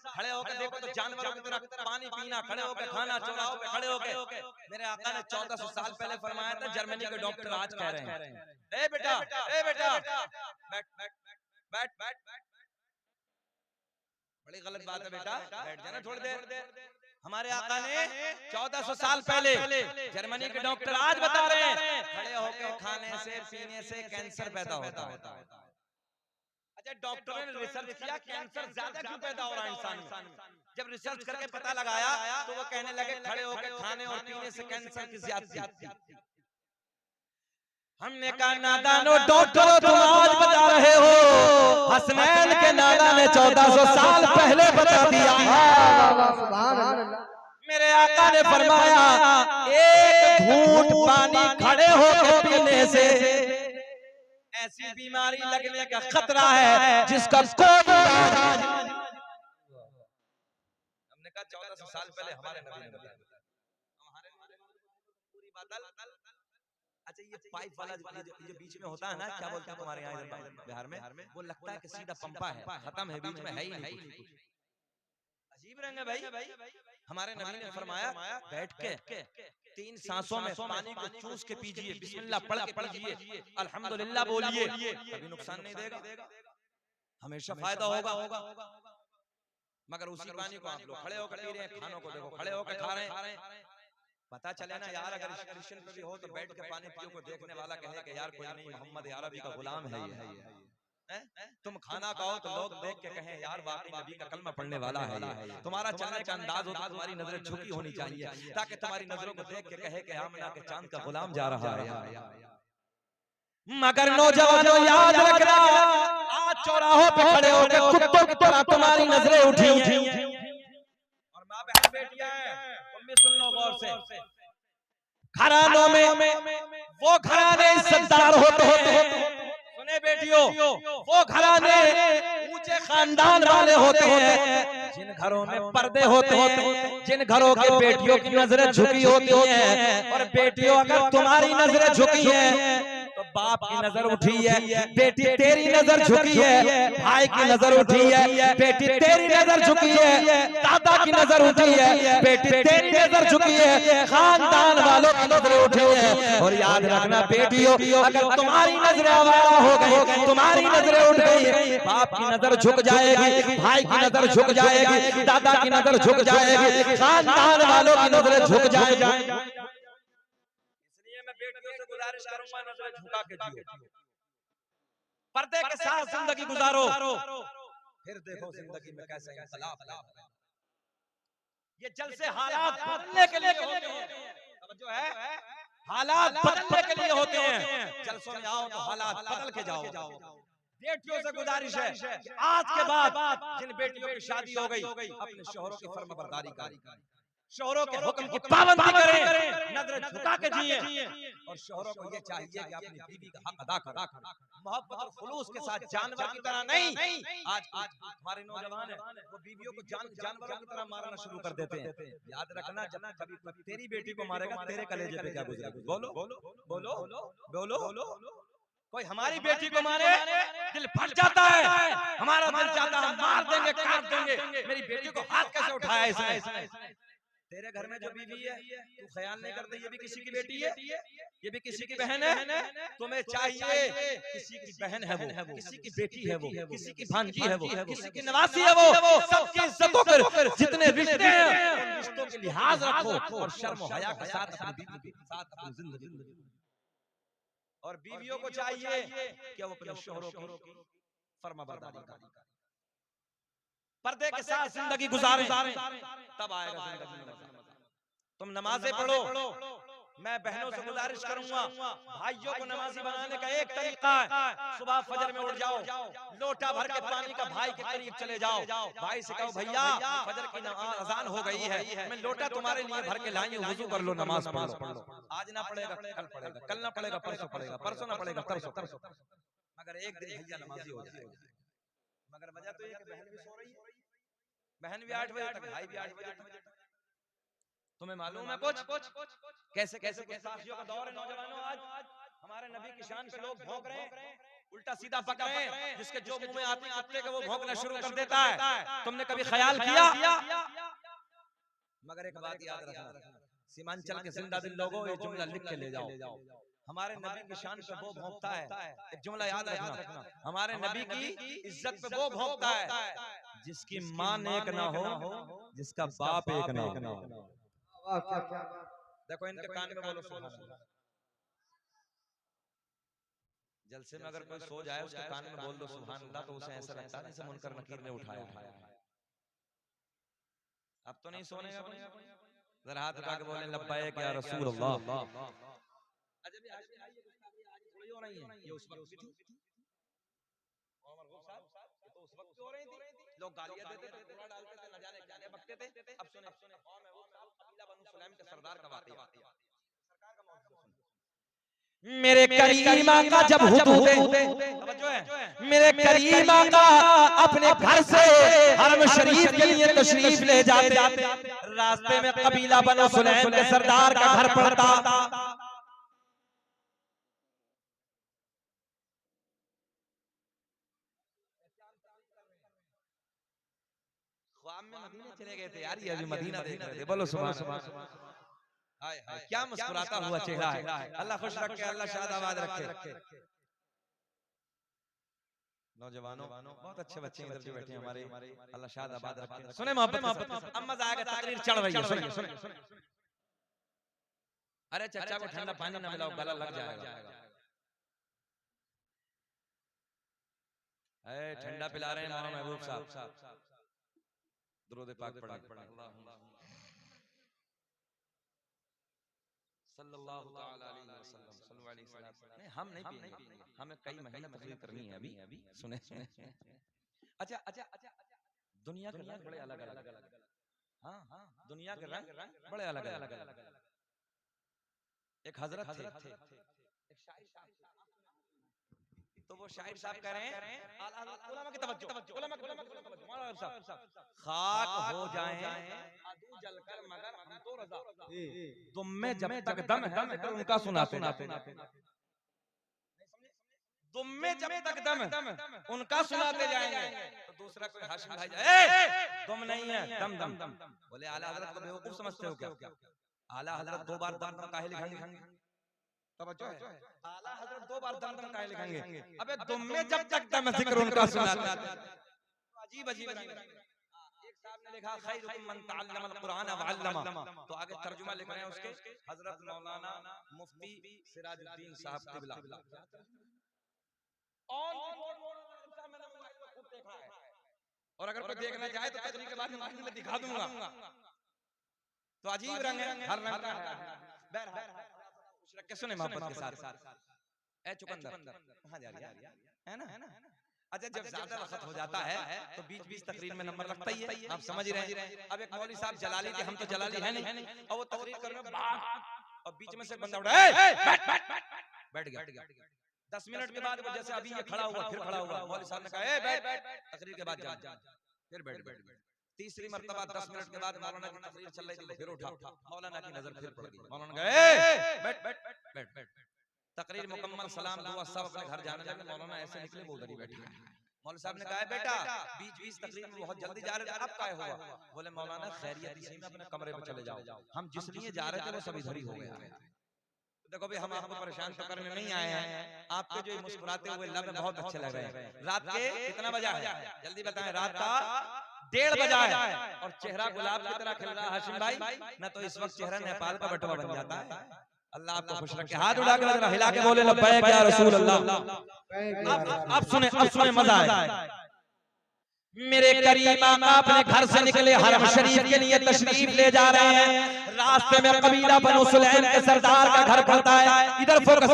खड़े होकर देखो तो जानवरों की तरह, पानी पीना, खड़े होकर खाना, चौराहों पे खड़े होकर। मेरे आका ने 1400 साल पहले फरमाया था, जर्मनी के डॉक्टर आज कह रहे हैं, ए बेटा बैठ, बड़ी गलत बात है बेटा, बैठ जाना थोड़ी देर। हमारे आका ने 1400 साल पहले जर्मनी के डॉक्टर आज बता रहे हैं, खड़े होकर खाने से पीने से कैंसर पैदा होता है। अच्छा, डॉक्टरों ने रिसर्च किया कैंसर ज्यादा क्यों पैदा हो रहा है इंसान में। जब रिसर्च करके पता लगाया तो वो कहने लगे खड़े होकर खाने और पीने से कैंसर की ज्यादती। हमने कहा नादानो डॉक्टरों, तुम आज बता रहे हो, हसनैन के नाना ने 1400 साल पहले बता दिया। मेरे आका ने फरमाया एक घूंट पानी खड़े होकर पीने से ऐसी बीमारी लगने का खतरा है जिसका कोई इलाज नहीं। हमने कहा 1400 साल पहले हमारे नबी ने बताया, पूरी बात। अच्छा, ये पाइप वाला जो बीच में होता है ना, क्या बोलते हैं तुम्हारे यहाँ बिहार में, वो लगता है कि सीधा पंपा है, खत्म है, बीच में है ही नहीं कुछ। अजीब रंग है भाई। हमारे नबी ने फरमाया बैठ के 3 सांसों में पानी को चूस के पीजिए, बिस्मिल्लाह पढ़ के पीजिए, अल्हम्दुलिल्लाह बोलिए, कभी नुकसान नहीं देगा, हमेशा फायदा होगा। मगर उसी पानी को आप लोग खड़े होकर पी रहे हैं, खानों को देखो खड़े होकर खा रहे हैं। पता चले ना यार, अगर क्रिश्चियन पे भी हो तो बैठ के पानी पियो को देखने वाला कहे कि यार कोई नहीं, मोहम्मद अरबी का गुलाम है ये। तुम खाना खाओ तो लोग देख के कहें यार वाकई नबी का कलमा पढ़ने वाला है ये। तुम्हारा चलने का अंदाज हो तो तुम्हारी नजरें झुकी होनी चाहिए, ताकि तुम्हारी नजरों को देख के कहे कि आमना के चांद का गुलाम जा रहा है। मगर नौजवानों याद रखना, आज चौराहों पे खड़े होकर कुत्तों की तरह तुम्हारी नजरें उठी हैं। और माँ बहन बेटियां हैं, तुम भी सुन लो गौर से। घरानों में वो घराने इज्जतदार होते हैं, सुने बेटियों, वो घराने ऊंचे खानदान वाले होते हैं जिन घरों में पर्दे होते हैं, जिन घरों के बेटियों की नजरें झुकी होती हैं। और बेटियों, अगर तुम्हारी नजरें झुकी हैं तो बाप की नजर उठी है, बेटी तेरी नजर झुकी है, भाई की नजर उठी है, बेटी तेरी नजर झुकी है, दादा की नजर उठी है, बेटी तेरी नजर झुकी है, खानदान वालों की नजर उठी है। और याद रखना बेटियों, अगर तुम्हारी नजरें आवारा हो गई, तुम्हारी नजरें उठ गई, बाप की नजर झुक जाएगी, भाई की नजर झुक जाएगी, दादा की नजर झुक जाएगी, खानदान वालों की नजरें झुक जाएगी। बेटियों से गुजारिश करूंगा नजरें झुका के जियो, पर्दे के साथ जिंदगी गुजारो, फिर देखो जिंदगी में कैसे इंकलाब है। ये जलसे हालात बदलने के लिए होते हैं, जो है हालात बदलने के लिए होते हैं। जलसों में आओ तो हालात बदल के जाओ। बेटियों से गुजारिश है कि आज के बाद जिन बेटियों की शादी हो गई, अपने शौहरों की फर्माबरदारी करें, शौहरों के हुक्म की पाबंदी करें, नजर झुका के जिए। और शौहरों को ये चाहिए कि अपनी बीवी का हक अदा करें, मोहब्बत और खुलूस के साथ, जानवर की तरह नहीं। आज हमारे नौजवान हैं, वो बीवियों को जानवरों की तरह मारना शुरू कर देते हैं। याद रखना, जब कभी कोई तेरी बेटी को मारेगा, तेरे कलेजे पे क्या गुजरेगा? बोलो बोलो बोलो बोलो। कोई हमारी बेटी को मारे, दिल फट जाता है, हमारा दिल चाहता है मार देंगे, काट देंगे। मेरी बेटी को हाथ कैसे उठाया इसने? तेरे घर में जो बीवी है, तू ख्याल नहीं करते ये भी किसी की बेटी है, ये भी किसी की बहन है। तुम्हें चाहिए, किसी की बहन है वो, किसी की बेटी है वो, किसी की भांजी है वो, किसी की नवासी है वो, सबकी इज्जतों कर, जितने रिश्ते हैं उन रिश्तों के लिहाज रखो और शर्म और हया के साथ अपनी बीवी के साथ अपनी जिंदगी। और बीवियों को चाहिए कि वो अपने शौहरों की फर्माबरदारी करें, पर्दे के साथ जिंदगी गुजारें, तब आएगा जिंदगी में मजा। तुम नमाजें पढ़ो। मैं बहनों से गुजारिश करूंगा, भाइयों को नमाजी बनाने का एक तरीका है, सुबह फजर में उठ जाओ, लोटा भर के पानी का भाई के करीब चले जाओ, भाई से कहो भैया फजर की अजान हो गई है, मैं लोटा तुम्हारे लिए भर के लाई हूं, वुजू कर लो, नमाज पढ़ लो। आज ना पड़ेगा कल पड़ेगा, कल ना पड़ेगा परसों पड़ेगा, परसों ना पड़ेगा परसों, मगर एक दिन भैया नमाजी हो जाएगा। मगर वजह तो ये कि बहन भी सो रही है, बहन भी 8 बजे तक, भाई भी 8 बजे तक। तुम्हें मालूम है कुछ कैसे कैसे साथियों का दौर है नौजवानों? आज हमारे नबी की शान पे लोग भौंक रहे हैं, उल्टा सीधा पक रहे हैं, जिसके जो मुंह में आते कुत्ते के वो भौंकना शुरू कर देता है। तुमने कभी ख्याल किया? मगर एक बात याद रखना, सीमांचल के जिंदा दिल लोगों, ये जुमला लिख के ले जाओ, हमारे नबी की शान पे वो भौंकता है। एक जुमला याद रखना, हमारे नबी की इज्जत पे वो भौंकता है जिसकी मां नेक ना हो, जिसका बाप एक ना हो। देखो इनके कान में बोलो सुभान अल्लाह। जलसे में अगर कोई सो जाए, उसके कान में बोल दो सुभान अल्लाह, तो उसे ऐसा लगता है जैसे मुनकर नकीर ने उठाया। अब तो नहीं सोने का, जरा हाथ उठा के बोले लब्बैक या रसूल अल्लाह। अच्छा भी आज थोड़ी हो रही है, ये उस वक्त भी थी। उमर साहब ये तो उस वक्त हो रही थी, लोग गालियां देते थे, टुकड़ा डालते थे, न जाने क्या क्या बकते थे। अब सुने कबीला बनु सुलैम के सरदार का वाकया, सरकार का मौजूद सुनो। मेरे करीम आका जब मेरे करीम आका अपने घर से हरम शरीफ के लिए तशरीफ ले जाते, रास्ते में कबीला बनु सुलैम के सरदार का घर पड़ता। ख्वाब में मदीना चले गए थे यार, ये अभी मदीना देख रहे थे। बोलो सुभान अल्लाह। हाय हाय क्या मुस्कुराता हुआ चेहरा है। अल्लाह खुश रखे, अल्लाह शादाबाद रखे। नौजवानों बहुत अच्छे बच्चे इधर जो बैठे हैं हमारे, अल्लाह शादाबाद रखे। सुने मोहब्बत, अब मजा आएगा, तकरीर चढ़ रही है। सुने अरे चाचा को ठंडा पानी ना मिलाओ, गला लग जाएगा। ठंडा पिला रहे हैं मौलाना महबूब साहब, दुरूद पाक पढ़ें। सल्लल्लाहु ताला अलैहि वसल्लम, सल्लल्लाहु अलैहि वसल्लम। नहीं हम नहीं पिएंगे, हमें कई महीने तकलीफ करनी है अभी। सुने अच्छा दुनिया के रंग बड़े अलग अलग। हाँ दुनिया के रंग बड़े अलग अलग। एक हजरत थे, एक शायर साहब, तो वो शायर साहब कह रहे हैं उलमा की तवज्जो, उलमा की तवज्जो, मौलाना साहब, खाक हो जाएं अदू जलकर मगर हम तो रजा, तुम में जब तक दम है उनका सुनाते। तुम में जब तक दम उनका सुनाते जाएंगे तो दूसरा कोई हाशिम भाई जाए तुम नहीं है दम दम दम। बोले आला हजरत को बेवकूफ समझते हो क्या? आला हजरत 2 बार दम दम काहे लिखेंगे? तवज्जो है, आला हजरत 2 बार दम दम काहे लिखेंगे? अबे तुम में जब तक दम जिक्र उनका सुनाते अजीब अजीब। एक साहब ने लिखा खैरुकुम मन तअल्लमल कुरान व अल्लमा, तो आगे तर्जुमा लिख रहे हैं उसके हजरत मौलाना मुफ्ती सिराजुद्दीन साहब क़िबला। और अगर कोई देखना चाहे तो तकरीर के बाद मैं दिखा दूंगा। तो अजीब रंग है, हर रंग का है। सुने मोहब्बत के साथ ए चुकंदर कहां जा रही है ना? अच्छा जब ज्यादा वक्त हो जाता है तो बीच तकरीर में नंबर लगता ही है, आप समझ रहे हैं। अब एक मौलवी साहब जलाली थे, हम तो जलाली है नहीं, और वो तकरीर कर रहे हैं और बीच में से बंदा उठा बैठ गया। 10 मिनट के बाद वो जैसे अभी ये खड़ा हुआ फिर खड़ा हुआ, मौलवी साहब ने कहा ए बैठ, तकरीर के बाद जा, फिर बैठ। तीसरी मर्तबा 10 मिनट के बाद मौलाना की तकरीर चल रही थी, फिर उठा, मौलाना की नजर फिर पड़ गई, मौलाना कहा ए बैठ। तकरीर मुकम्मल, सलाम दुआ सब अपने घर जाने लगे। मौलाना ऐसे निकले, वो उधर ही बैठे। मौलवी साहब ने कहा बेटा बीच तकरीर में बहुत जल्दी जा रहे थे, अब क्या हुआ? बोले मौलाना खैरियत इसी में अपने कमरे में चले जाओ, हम जिस लिए जा रहे थे वो सब इधर ही हो गया। देखो भाई हम आपको परेशान तो करने नहीं आए हैं, आपके जो मुस्कुराते हुए लब बहुत अच्छे लग रहे हैं। रात के कितना बजा है जल्दी बताएं? रात का 1:30 बजा है और चेहरा गुलाब की तरह खिल रहा है हाशिम भाई, ना तो इस वक्त चेहरा नेपाल का बटवा बन जाता है। अल्लाह आपको खुश रखे। हाथ उठाकर हिला के बोले लब्बैक या रसूल अल्लाह। अब सुने मजा आए। मेरे करीम आका अपने घर से निकले, हरम शरीफ के लिए तशरीफ ले जा रहे हैं। रास्ते में कबीला बनु सुलैम के सरदार का घर पड़ता है। इधर फोकस।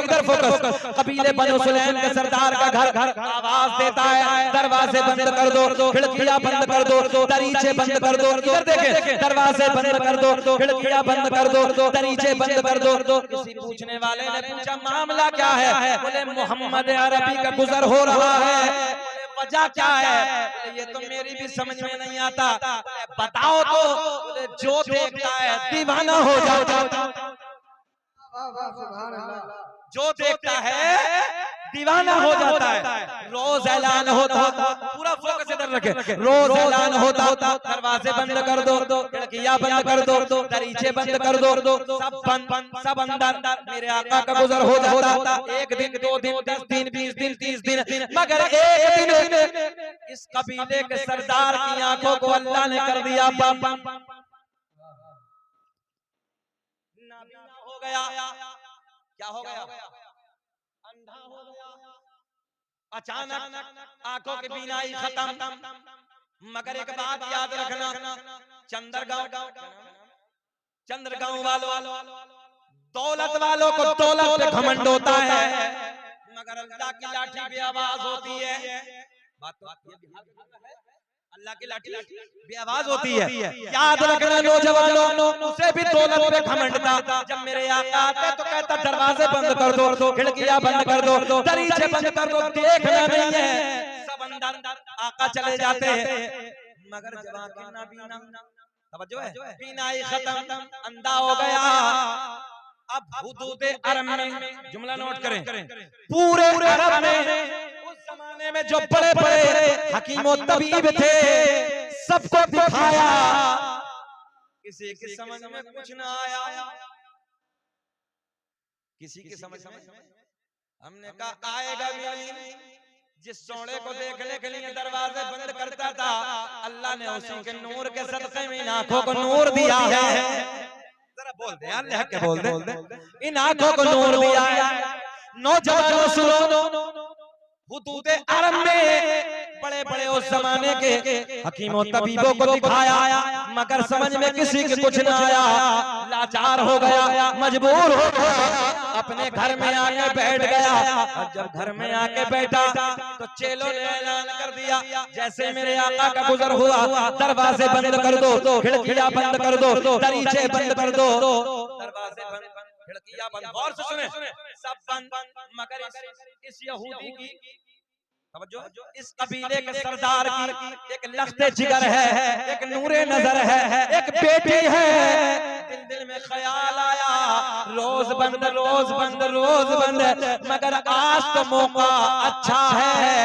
कबीले बनु सुलैम के सरदार का घर आवाज देता है दरवाजे बंद कर दो, खिड़कियां बंद कर दो, दरीचे बंद कर दो। इधर देखें, दरवाजे बंद कर दो, खिड़कियां बंद कर दो, दरीचे बंद कर दो। किसी पूछने वाले ने पूछा मामला क्या है? बोले मोहम्मद अरबी का गुजर हो रहा है। वजह क्या है? ये तो मेरी भी समझ में नहीं आता, बताओ तो। जो देखता है दीवाना हो जाता, जो देखता है दीवाना हो जाता है। रोज ऐलान होता, पूरा फोकस इधर रखे, रोज ऐलान होता, दरवाजे बंद कर दो, खिड़कियां बंद कर दो, दरीचे बंद कर दो, सब बंद, सब अंदर। मेरे आका का गुजर हो जाता। 1 दिन 2 दिन 10 दिन 20 दिन 30 दिन, मगर एक दिन इस कबीले के सरदार की आंखों को अल्लाह ने कर दिया बंद, हो गया। क्या हो गया? अंधा हो गया। अचानक आंखों की बीनाई खत्म। मगर एक बात याद रखना, चंद्रगांव वालों, दौलत वालों को दौलत पे घमंड होता है, मगर अल्लाह की लाठी पे आवाज होती है। बात अल्लाह की लाठी बेआवाज होती है। याद रखना नौजवानों, उसे भी दौलत पे घमंड था। जब मेरे आका आते तो कहता दरवाजे बंद कर दो, खिड़कियां बंद कर दो, दरीचे बंद कर दो, देखना नहीं है। सब अंदर, आका चले जाते हैं। मगर जवान की नाबीना, तवज्जो है, बीनाई खत्म, अंधा हो गया। अब हुदूद अरब में जुमला नोट करें, पूरे अरब में जमाने में जो बड़े बड़े हकीम और तबीब थे सबको दिखाया, किसी की समझ में कुछ ना आया। किसी की समझ में हमने कहा आएगा भी नहीं। जिस सोने को देखने के लिए दरवाजे बंद करता था, अल्लाह ने उसी के नूर के सदक़े में इन आंखों को नूर दिया है। जरा बोल दे यार, लहक के बोल दे, इन आंखों को नूर दिया है। नौजवानों सुनो, हुदूद अरब में बड़े बड़े उस जमाने के हकीमों तबीबों को दिखाया, मगर समझ में किसी के कुछ ना आया। लाचार हो गया, मजबूर हो गया, अपने घर में आके बैठ गया। और जब घर में आके बैठा तो चेलों ने ऐलान कर दिया, जैसे मेरे आका का गुजर हुआ दरवाजे बंद कर दो, खिड़कियां बंद कर दो, दरीचे बंद कर दो, दरवाजे बंद, खिड़कियां बंद। गौर से सुने, सब बंद, मगर इस यहूदी की, इस कबीले के सरदार की एक लख्ते जिगर है, एक नूरे नजर है, एक बेटी है। दिल में ख्याल आया, रोज बंद रोज बंद, मगर आज तो मौका अच्छा है,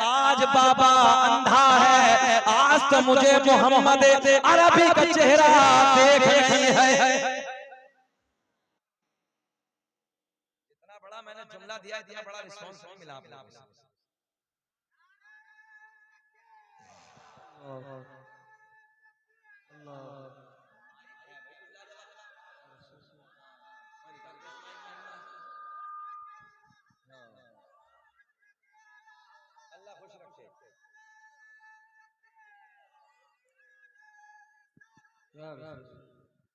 आज बाबा अंधा है, आज तो मुझे मोहम्मद अरबी का चेहरा देख रही है। इतना बड़ा मैंने जुमला दिया, इतना बड़ा रिस्पॉन्स नहीं मिला आप लोगों से। अल्लाह खुश रखे।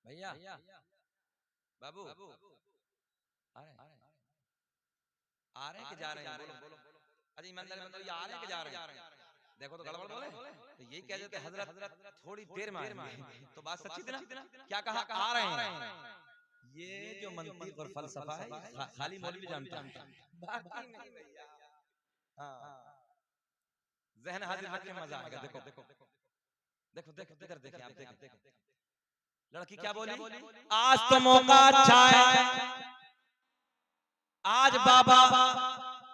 भैया बाबू आ रहे कि जा रहे हैं? बोलो अजी मंदिर में तो ये आ रहे हैं कि जा रहे हैं? देखो तो गड़बड़ बोले तो यही कह देते हजरत थोड़ी देर में आएंगे, तो बात सच्ची थी ना? क्या कहा? आ रहे हैं। ये जो मंतिक और फलसफा है खाली मौलवी जानता है, बाकी नहीं भैया। हाँ, ज़हन हाजिर रख के मजा आएगा। देखो देखो देखो देखो इधर देखिए, आप देखो लड़की क्या बोली? आज तो मौका अच्छा है, आज बाबा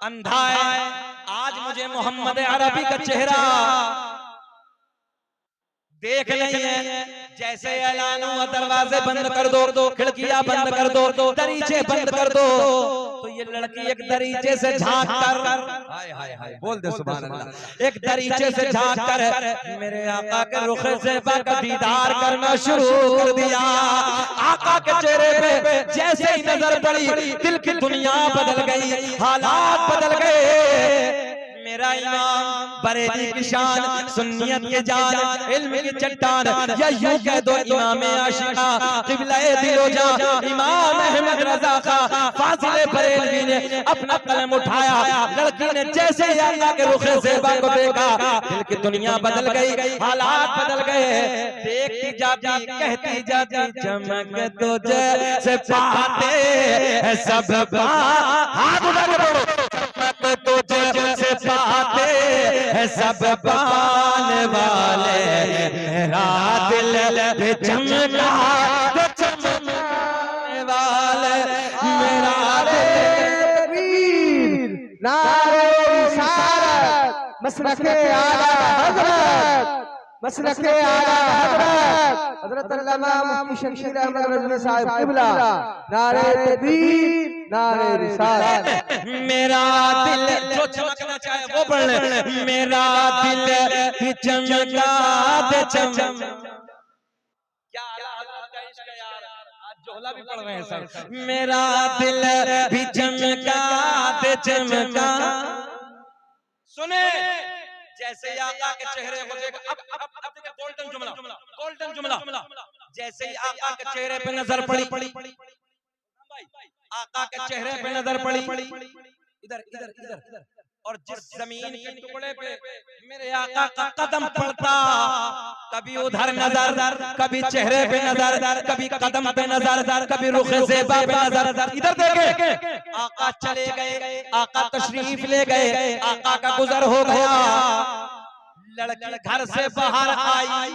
अंधा है, आज मुझे मोहम्मद अरबी का चेहरा देख नहीं है। जैसे ऐलान हुआ दरवाजे बंद कर दो, खिड़कियां बंद कर दो, दरीचे बंद कर दो, तो ये लड़की एक दरीचे से झांक कर, हाय हाय हाय बोल दे सुभान अल्लाह, एक दरीचे से झांक कर मेरे आका के रुख से का दीदार करना शुरू कर दिया। आका के चेहरे पे जैसे ही नजर पड़ी, दिल की दुनिया बदल गई, हालात बदल गए। मेरा इमाम बरेली की शान, सुन्नियत के जान, इल्म की चट्टान, या यूं कह दो इमाम आशिका, क़िबला-ए दिलो-जा, इमाम अहमद रज़ा का फाज़िल बरेलवी ने अपना कलम उठाया। लड़की ने जैसे ही अल्लाह के रुख ज़ेबा को देखा, दिल की दुनिया बदल गई, हालात बदल गए। देखती जाती कहती जाती, चमक तुझे से पाते हैं सब हाथ उठा के बोलो, चमक तुझे से पाते हैं सब पाने वाले, मेरा दिल चमका तो चमकने वाले, मेरा तकबीर, नारे रिसालत, मसलके आला हज़रत, मसलके आला हज़रत, हज़रत अल्लामा मुफ्ती शमशीर अहमद रज़वी साहब क़िबला, नारे तकबीर, नारे रिसालत। मेरा दिल जो चमकना चाहे वो पढ़ ले, मेरा दिल चमका दे चमक। क्या आला हज़रत का इश्क है यार, आज जोहला भी पढ़ रहे हैं सब। मेरा दिल भी चमका दे चमका। सुने जैसे ही आका के चेहरे को देख, अब देखिए गोल्डन जुमला, जैसे ही आका के चेहरे पे नजर पड़ी, आका के चेहरे पे नजर पड़ी, इधर इधर इधर, और जिस जमीन के टुकड़े पे मेरे आका का कदम पड़ता, कभी उधर नजर, कभी चेहरे पे नजर, कभी कदम पे नजर, कभी रुख ज़ेबा पे नजर। इधर देखे आका चले गए, आका तशरीफ ले गए, आका का गुजर हो गया। लड़की घर से बाहर आई,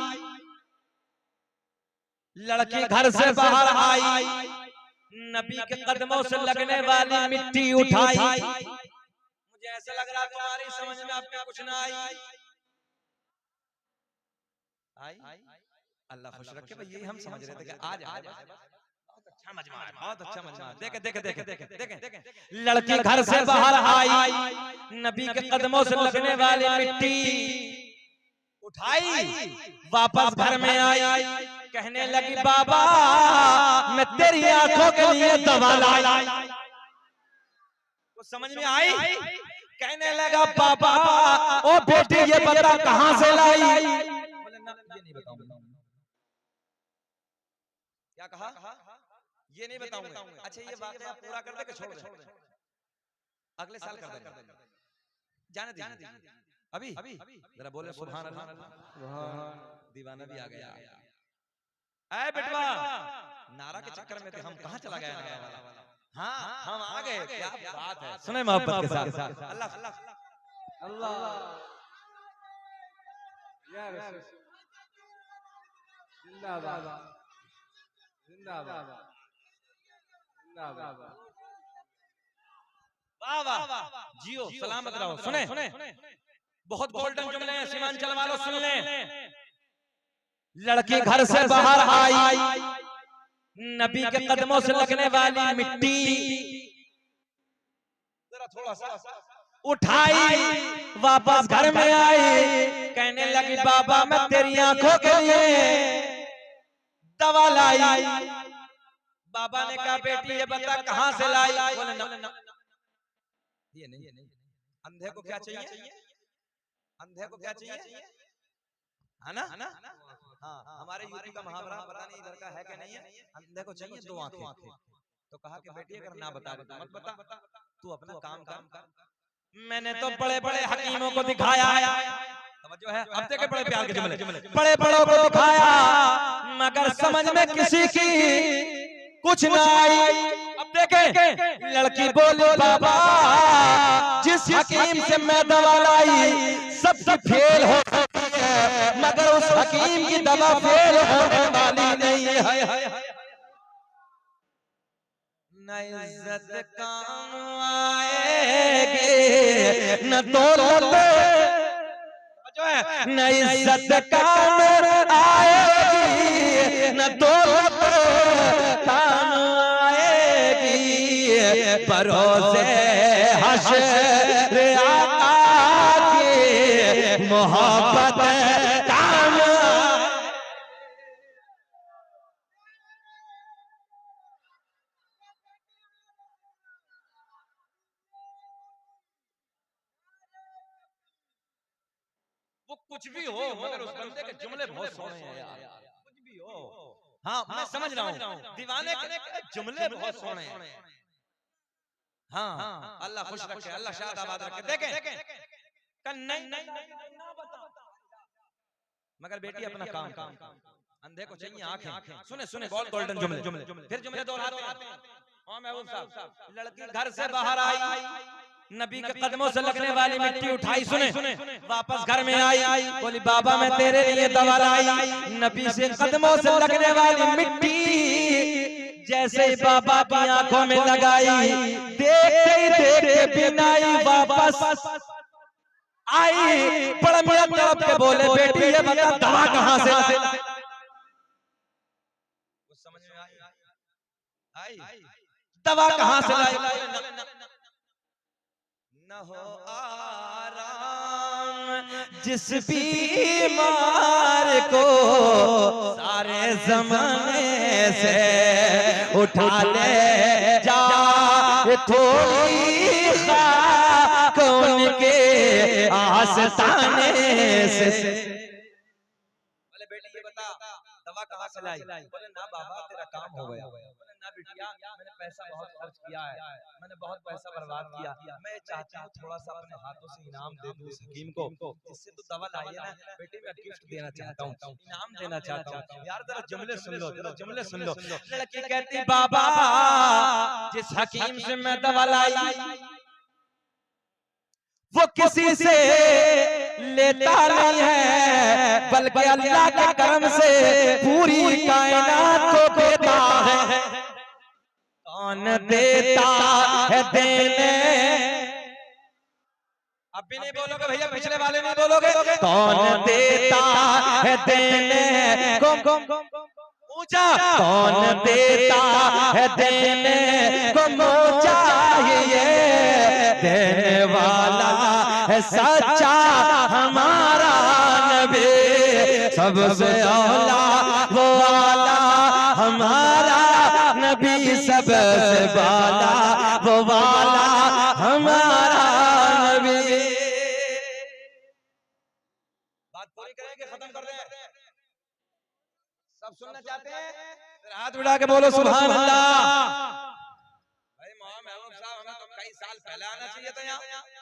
लड़की घर से बाहर आई, नबी के कदमों से लगने वाली मिट्टी उठाई। मुझे ऐसा लग रहा तुम्हारी समझ में आपके कुछ ना आई। अल्लाह खुश रखे भाई, यही हम समझ रहे थे कि आज बहुत अच्छा मजमा है, बहुत अच्छा मजमा है। देखे देखे देखे देखे देखे, लड़की घर से बाहर आई, नबी के कदमों से लगने वाली मिट्टी उठाई, वापस घर में आई, कहने लगी बाबा मैं तेरी आंखों के लिए दवा लाई। तो समझ में आई, कहने लगा बाबा ओ बेटी ये बता कहां से लाई? बोले ना ये नहीं बताऊंगा। क्या कहा? ये नहीं बताऊंगा। अच्छा ये वाकया पूरा कर दे के छोड़ दे, अगले साल कर देंगे, जाने दीजिए। अभी जरा बोले सुभान अल्लाह, दीवाना भी आ गया। ऐ बेटवा नारा के चक्कर में थे हम, कहां चला गया नारा वाला? हाँ हम आ गए, क्या बात है। सुने मोहब्बत के साथ अल्लाह अल्लाह या रसूल जिंदाबाद जिंदाबाद वाह वाह, जियो सलामत रहो। सुने बहुत गोल्डन जुमले हैं, सीमांचल वालों सुन लें। लड़की घर से बाहर आई, नबी के कदमों से लगने वाली मिट्टी जरा थोड़ा सा उठाई, वापस घर में आई, कहने लगी बाबा मैं तेरी आंखों के लिए दवा लाई। बाबा ने कहा बेटी ये बता कहां से लाई? बोले ये नहीं, अंधे को क्या चाहिए? अंधे को क्या चाहिए? है ना? हाँ, हमारे यूपी का मुहावरा पता नहीं इधर का है कि नहीं है, अंधे को चाहिए दो आंखें। तो कहा कि बेटी अगर ना बता रही मत बता, तू अपना काम कर। मैंने तो बड़े बड़े हकीमों को दिखाया, समझो है, अब देखे बड़े प्यार के जुमले, बड़े बड़ों को दिखाया, मगर समझ में किसी की कुछ ना आई। अब देखे लड़की बोली बाबा जिस हकीम से मैं दवा लाई सब फेल हो सकती है, मगर उस हकीम की दवा फेल होने वाली नहीं है। न इज्जत काम आएगी न दौलत, न इज्जत काम आएगी न दौलत काम आएगी, परोसे हश्र आका की मोहब्बत काम। वो कुछ भी हो मगर उस बंदे के जुमले बहुत सोने हैं यार, कुछ भी हो। हाँ मैं समझ रहा हूँ, दीवाने के जुमले बहुत सोने हैं। हाँ अल्लाह खुश रखे, अल्लाह शाद आबाद रखे। देखें नहीं मगर बेटी अपना काम, अंधे को चाहिए आंखें। सुने बहुत गोल्डन जुमले, फिर जुमले दोहराते हैं। हाँ महबूब साहब, लड़की घर से बाहर आई, नबी के कदमों से लगने वाली मिट्टी उठाई, सुने वापस घर में आई, बोली बाबा मैं तेरे लिए दवा लाई। नबी से कदमों से लगने वाली मिट्टी जैसे ही बाबा की आंखों में लगाई, देखते बिनाई वापस आई। बड़ा मियां तड़प के बोले बेटी ये बता दवा कहां से लाई? समझ में आई दवा कहां से लाई? न हो आराम जिस बीमार को सारे जमाने से उठा ले जा, थोड़ी खाक उनके आस्ताने से। बोले बेटी ये बता दवा कहां से लाई? बोले ना बाबा तेरा काम हो गया। बोले ना बिटिया मैंने पैसा बहुत खर्च किया है, मैंने बहुत पैसा बर्बाद किया, मैं चाहती हूँ थोड़ा सा अपने हाथों से इनाम दे दूं इस हकीम को, जिससे तो दवा लाई है ना बेटी मैं गिफ्ट देना चाहता हूँ, इनाम देना चाहता हूँ। यार जरा जुमले सुन लो, जरा जुमले सुन लो। लड़की कहती बाबा जिस हकीम से मैं दवा लाई वो किसी से लेता नहीं है, बल्कि अल्लाह के करम से पूरी कायनात को देता है। कौन देता है देने, अब भी नहीं बोलोगे भैया, पिछले वाले नहीं बोलोगे। कौन देता है देने को ऊंचा, कौन देता है देने को ऊंचा, ये देने वाला है सच्चा हमारा नबी, सबसे औला वो आला हमारा नबी, सबसे वाला वो वाला हमारा नबी। बात पूरी करेंगे, खत्म कर दें? सब सुनना चाहते हैं? हाथ उठा के बोलो सुभान अल्लाह। कई साल पहले आना चाहिए था यहाँ,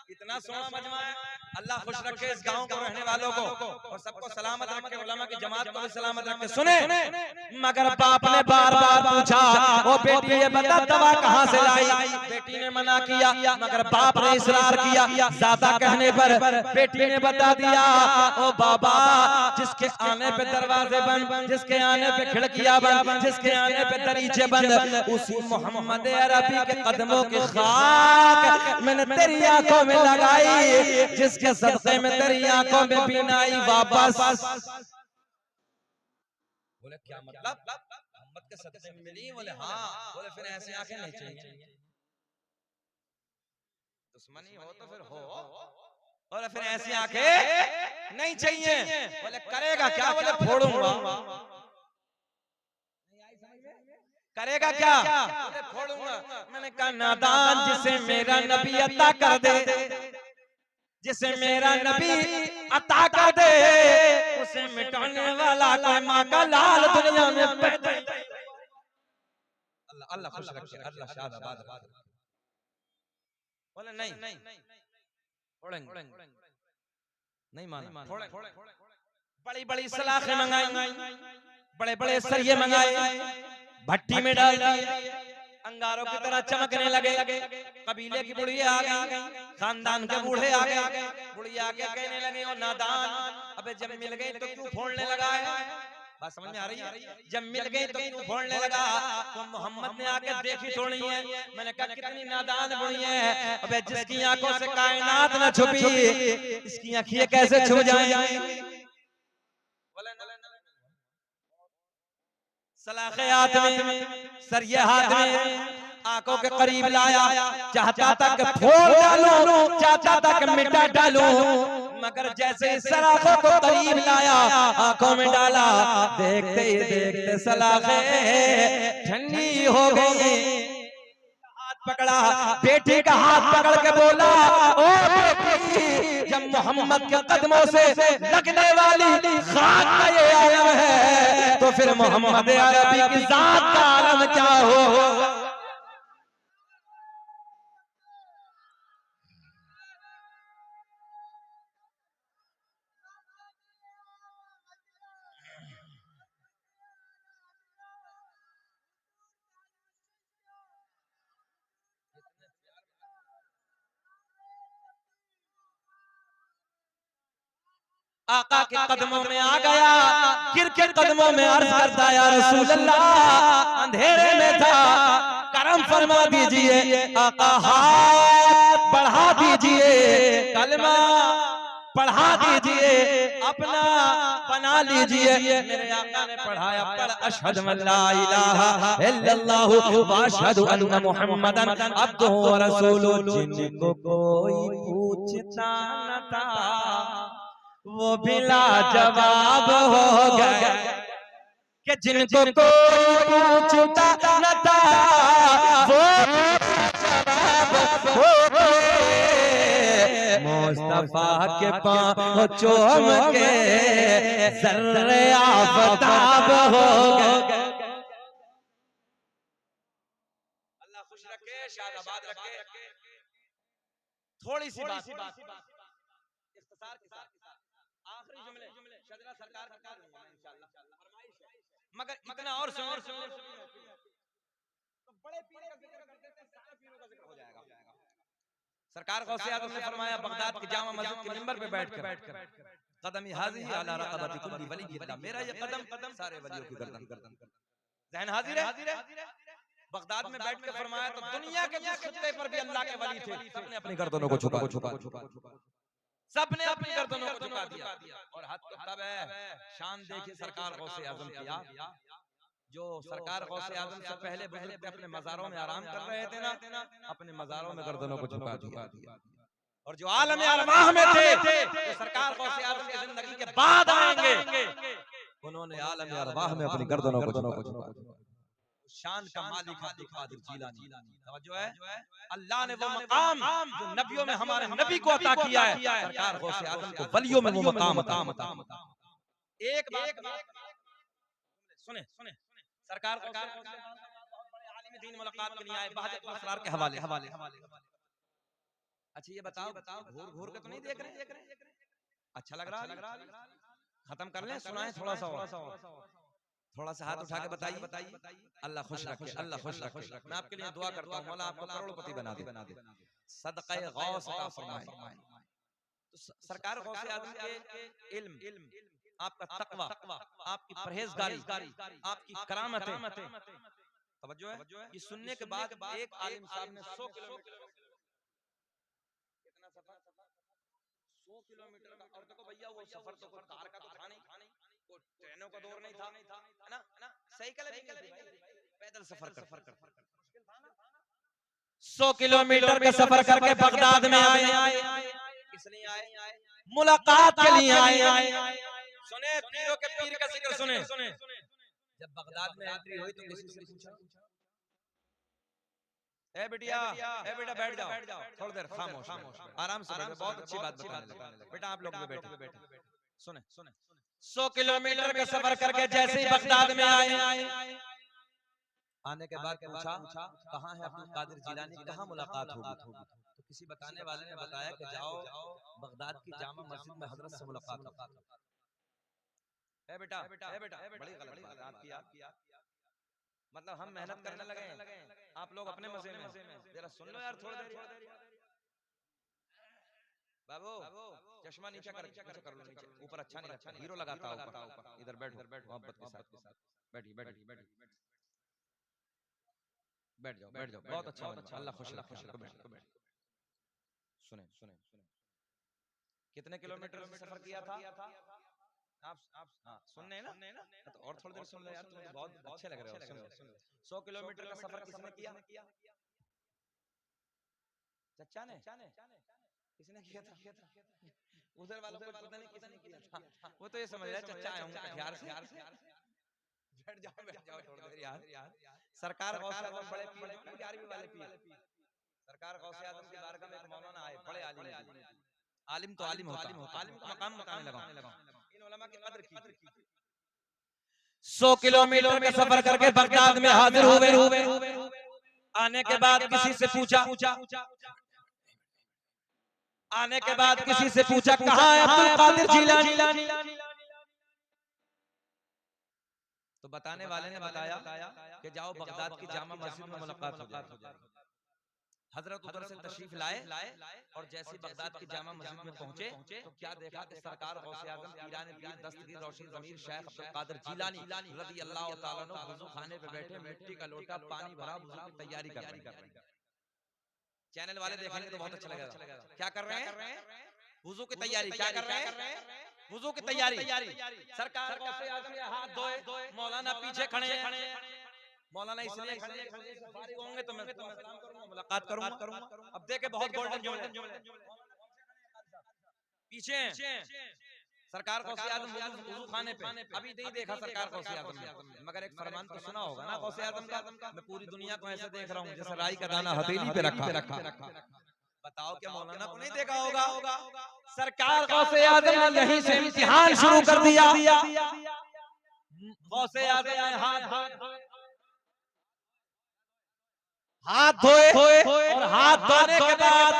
इतना सोना मजमा है। अल्लाह खुश रखे इस गांव को रहने वालों को और सबको सलामत रखे, उलमा की जमात को भी सलामत रखे। सुने मगर बाप ने बार बार पूछा, ओ बेटी ये बता दवा कहाँ से लाई? बेटी ने मना किया, मगर बाप ने इसरार किया। ज्यादा कहने पर बेटी ने बता दिया, ओ बाबा जिसके आने पे दरवाजे बंद, जिसके आने पे खिड़कियां बंद, जिसके आने पे दरीचे बंद, उसी मोहम्मद अरबी के कदमों की खाक मैंने तेरी आंखों में लगाई, जिसके सदक़े में तेरी आंखों में बीनाई वापस। बोले क्या मतलब? मोहम्मद के सदक़े में मिली? बोले हाँ। बोले फिर ऐसी आंखें नहीं चाहिए। दुश्मनी हो तो फिर हो, बोले फिर ऐसी आंखें नहीं चाहिए। बोले करेगा क्या? बोले फोड़ूंगा। करेगा क्या? बोले फोड़ूंगा। मैंने कहा नादान, जिसे मेरा नबी अता कर दे, जिसे मेरा नबी अता कर दे, उसे मिटाने वाला कोई माँ का लाल दुनिया में पैदा। अल्लाह अल्लाह खुश रखे, अल्लाह शादाबाद रखे। बोले नहीं फोड़ेंगे, नहीं माना, फोड़ेंगे। बड़ी बड़ी सलाखें मंगाई, बड़े बड़े सरिये मंगाए, भट्टी में डाल दिए, अंगारों की तरह चमकने लगे। कबीले की बुढ़िया आ गई, खानदान के बूढ़े आ गए। बुढ़िया आके कहने लगे, ओ नादान, अबे जब मिल गई तो क्यों फोड़ने लगा है? बात समझ में आ रही है? जब मिल गई तो क्यों फोड़ने लगा? तो मोहम्मद ने आके देखी थोड़ी है। मैंने कहा कितनी नादान बुढ़िया है, अबे जिसकी आंखों से कायनात न छुपी, इसकी आंखें कैसे छुप जाएं? सलाखे हाथ में, सरिये हाथ में, आंखों के करीब लाया, चाहता था कि फोड़ डालूं, चाहता था कि मिटा डालूं, मगर जैसे इस सलाखों को करीब लाया, आंखों में डाला, देखते ही देखते सलाखे ठंडी हो गई। हाथ पकड़ा, बेटी का हाथ पकड़ के बोला, ओ बेटी, जब मोहम्मद के कदमों से लगने वाली खाक का ये आलम है, तो फिर मोहम्मद अरबी की जात का आलम क्या हो? आका के कदमों में आ गया, गिर के कदमों में अर्ज करता, या रसूल अल्लाह, अंधेरे में था, करम फरमा दीजिए, आका हाथ बढ़ा दीजिए, कलमा पढ़ा दीजिए, अपना बना लीजिए। मेरे आका ने पढ़ाया, पढ़ अशहदु अल्ला इलाहा इल्लल्लाहु व अशहदु अन्ना मुहम्मदन अब्दुहु व रसूलुहु। जिनको कोई पूछता न था वो भी लाजवाब हो गए, कि जिनको कोई पूछता न था वो लाजवाब हो गए। मुस्तफा के पाँव चूम के ज़र्रे आफ़ताब हो गए। अल्लाह खुश रखे, शादाबाद रखे। थोड़ी सी बात इख्तिसार के साथ आखिरी जुमले शजरा सरकार का काम है इंशाअल्लाह, फरमाइश है, मगर इतना और सुन, तो बड़े पीर का जिक्र करते हैं, सारे पीरों का जिक्र हो जाएगा। सरकार गौसे आज़म ने फरमाया, बगदाद की जामा मस्जिद के मिंबर पे बैठकर, कदम हाज़ी अला रक़बति कुल्ली वली, मेरा ये कदम सारे वलियों की गर्दन। ज़हन हाजिर है? बगदाद में बैठ के फरमाया तो दुनिया के जिस खित्ते पर भी अल्लाह के वली थे, सबने अपनी गर्दनों को झुका, सबने अपनी गर्दनों को झुका दिया। और हद तो तब है, शान देखिए सरकार गौसे आज़म की। जो सरकार गौसे आज़म से पहले बुजुर्ग थे, अपने मज़ारों में आराम कर रहे थे ना, अपने मज़ारों में गर्दनों को झुका दिया। और जो आलम अरवाह में थे, तो सरकार गौसे आज़म की जिंदगी के बाद आएंगे, उन्होंने आलम अरवाह में अपनी गर्दनों को झुका दिया। शान का मालिक अब्दुल कादिर जीलानी, तवज्जो है, अल्लाह ने वो मकाम जो नबियों में हमारे नबी को अता किया है, सरकार गौसे आज़म को वलियों में वो मकाम अता। एक बात सुने, सरकार गौसे आज़म बहुत बड़े आलिम दीन मुलाकात के लिए आए, बहादुर असरार के हवाले। अच्छा ये बताओ, घूर के तो नहीं देख रहे? अच्छा लग रहा है? खत्म कर लें, सुनाएं थोड़ा सा। थोड़ा सा हाथ उठा के बताइए। अल्लाह खुश रखे, अल्लाह खुश रखे। मैं आपके लिए दुआ करता हूँ, मौला आपको करोड़पति बना दे, सदक़े गौस अता फरमाए। तो सरकार गौसे आज़म के इल्म, आपका तकवा, आपकी परहेजगारी, आपकी करामतें, तवज्जो है, ये सुनने के बाद एक आलिम साहब ने 100 किलोमीटर, कितना सफर, 100 किलोमीटर का। और देखो भैया वो सफर तो कोई कार का तो था नहीं, कोई ट्रेनों का दौर नहीं था, है ना, साइकिल भी नहीं थी भाई, पैदल सफर कर 100 किलोमीटर का सफर करके बगदाद में आए। किस लिए आए? मुलाकात के लिए आए। सुने पीरों के पीर का जिक्र सुने। जब बगदाद में एंट्री हुई तो किसी से पूछा, ए बिटिया, ए बेटा बैठ जाओ, थोड़ी देर खामोश, आराम से बैठो, बहुत अच्छी बात बताने लगा। बेटा आप लोग भी बैठो। सुने 100 किलोमीटर का सफर करके जैसे ही बगदाद में आए, आने के बाद पूछा कहाँ है अब्दुल कादिर जिलानी, कहाँ मुलाकात होगी? तो किसी बताने वाले ने बताया कि जाओ बगदाद की जामा मस्जिद में हजरत से मुलाकात हो। ए बेटा, बड़ी गलत बात आपकी। मतलब हम मेहनत करने लगे, आप लोग अपने मजे में। जरा सुन लो यार थोड़ी देर। बाबू चश्मा नीचे कर लो, नीचे ऊपर अच्छा नहीं लगता, हीरो लगाता ऊपर। इधर बैठो मोहब्बत के साथ, बैठ जाओ, बहुत अच्छा, अल्लाह खुश रखे। सुने कितने किलोमीटर सफर किया था आप? हाँ सुनने ना, तो और थोड़ी देर सुन लो यार, तुम्हें बहुत अच्छे लग रहे हो। सुन 100 किलोमीटर का सफर किसने किया? चचा ने? किसने किया था? उधर वालों को पता नहीं किसने किया था, वो तो ये समझ रहे चचा आए होंगे कटिहार से। बैठ जाओ थोड़ी देर यार। सरकार गौसे आज़म बड़े पीर, 11वीं वाले पीर, सरकार गौसे आज़म की बारगाह में एक मौलाना आए, बड़े आलिम तो आलिम होता, आलिम का मकाम बताने लगा। इन उलमा की कद्र की। 100 किलोमीटर का सफर करके बगदाद में हाजिर हुए। आने के बाद किसी से पूछा, कहाँ है अब्दुल कादिर जिलानी? तो बताने वाले ने बताया कि जाओ बगदाद की जामा मस्जिद में मुलाकात हो जाएगी। हजरत उधर से तशरीफ लाए और जैसे बगदाद की जामा मस्जिद में पहुंचे तो क्या देखा कि सरकार गौसे आज़म पीराने पीर दस्तगीर रोशन ज़मीर शेख अब्दुल कादिर जिलानी रज़ी अल्लाह तआला अन्हु वुज़ू खाने पे बैठे, मिट्टी का लोटा पानी भरा, वुज़ू की तैयारी कर रहे हैं। चैनल वाले देखेंगे तो बहुत अच्छा लगेगा। क्या कर रहे हैं? वुज़ू की तैयारी। क्या कर रहे हैं? वुज़ू की तैयारी। सरकार गौसे आज़म के हाथ धोए, मौलाना पीछे खड़े हैं। मौलाना इसलिए फारिग होंगे तो मैं सलाम करूंगा, मुलाकात करूंगा। अब देखे बहुत गोल्डन जुमले पीछे सरकार गौसे आज़म वुज़ू खाने पे। अभी नहीं देखा सरकार गौसे आज़म ने, मगर एक फरमान तो सुना होगा ना गौसे आज़म का। मैं पूरी दुनिया को ऐसे देख रहा हूँ जैसे राई का दाना हथेली पे रखा। बताओ क्या मौलाना को नहीं देखा होगा? सरकार गौसे आज़म ने यहीं से इम्तिहान शुरू कर दिया। गौसे आज़म ने हाथ धोए और हाथ धोने के बाद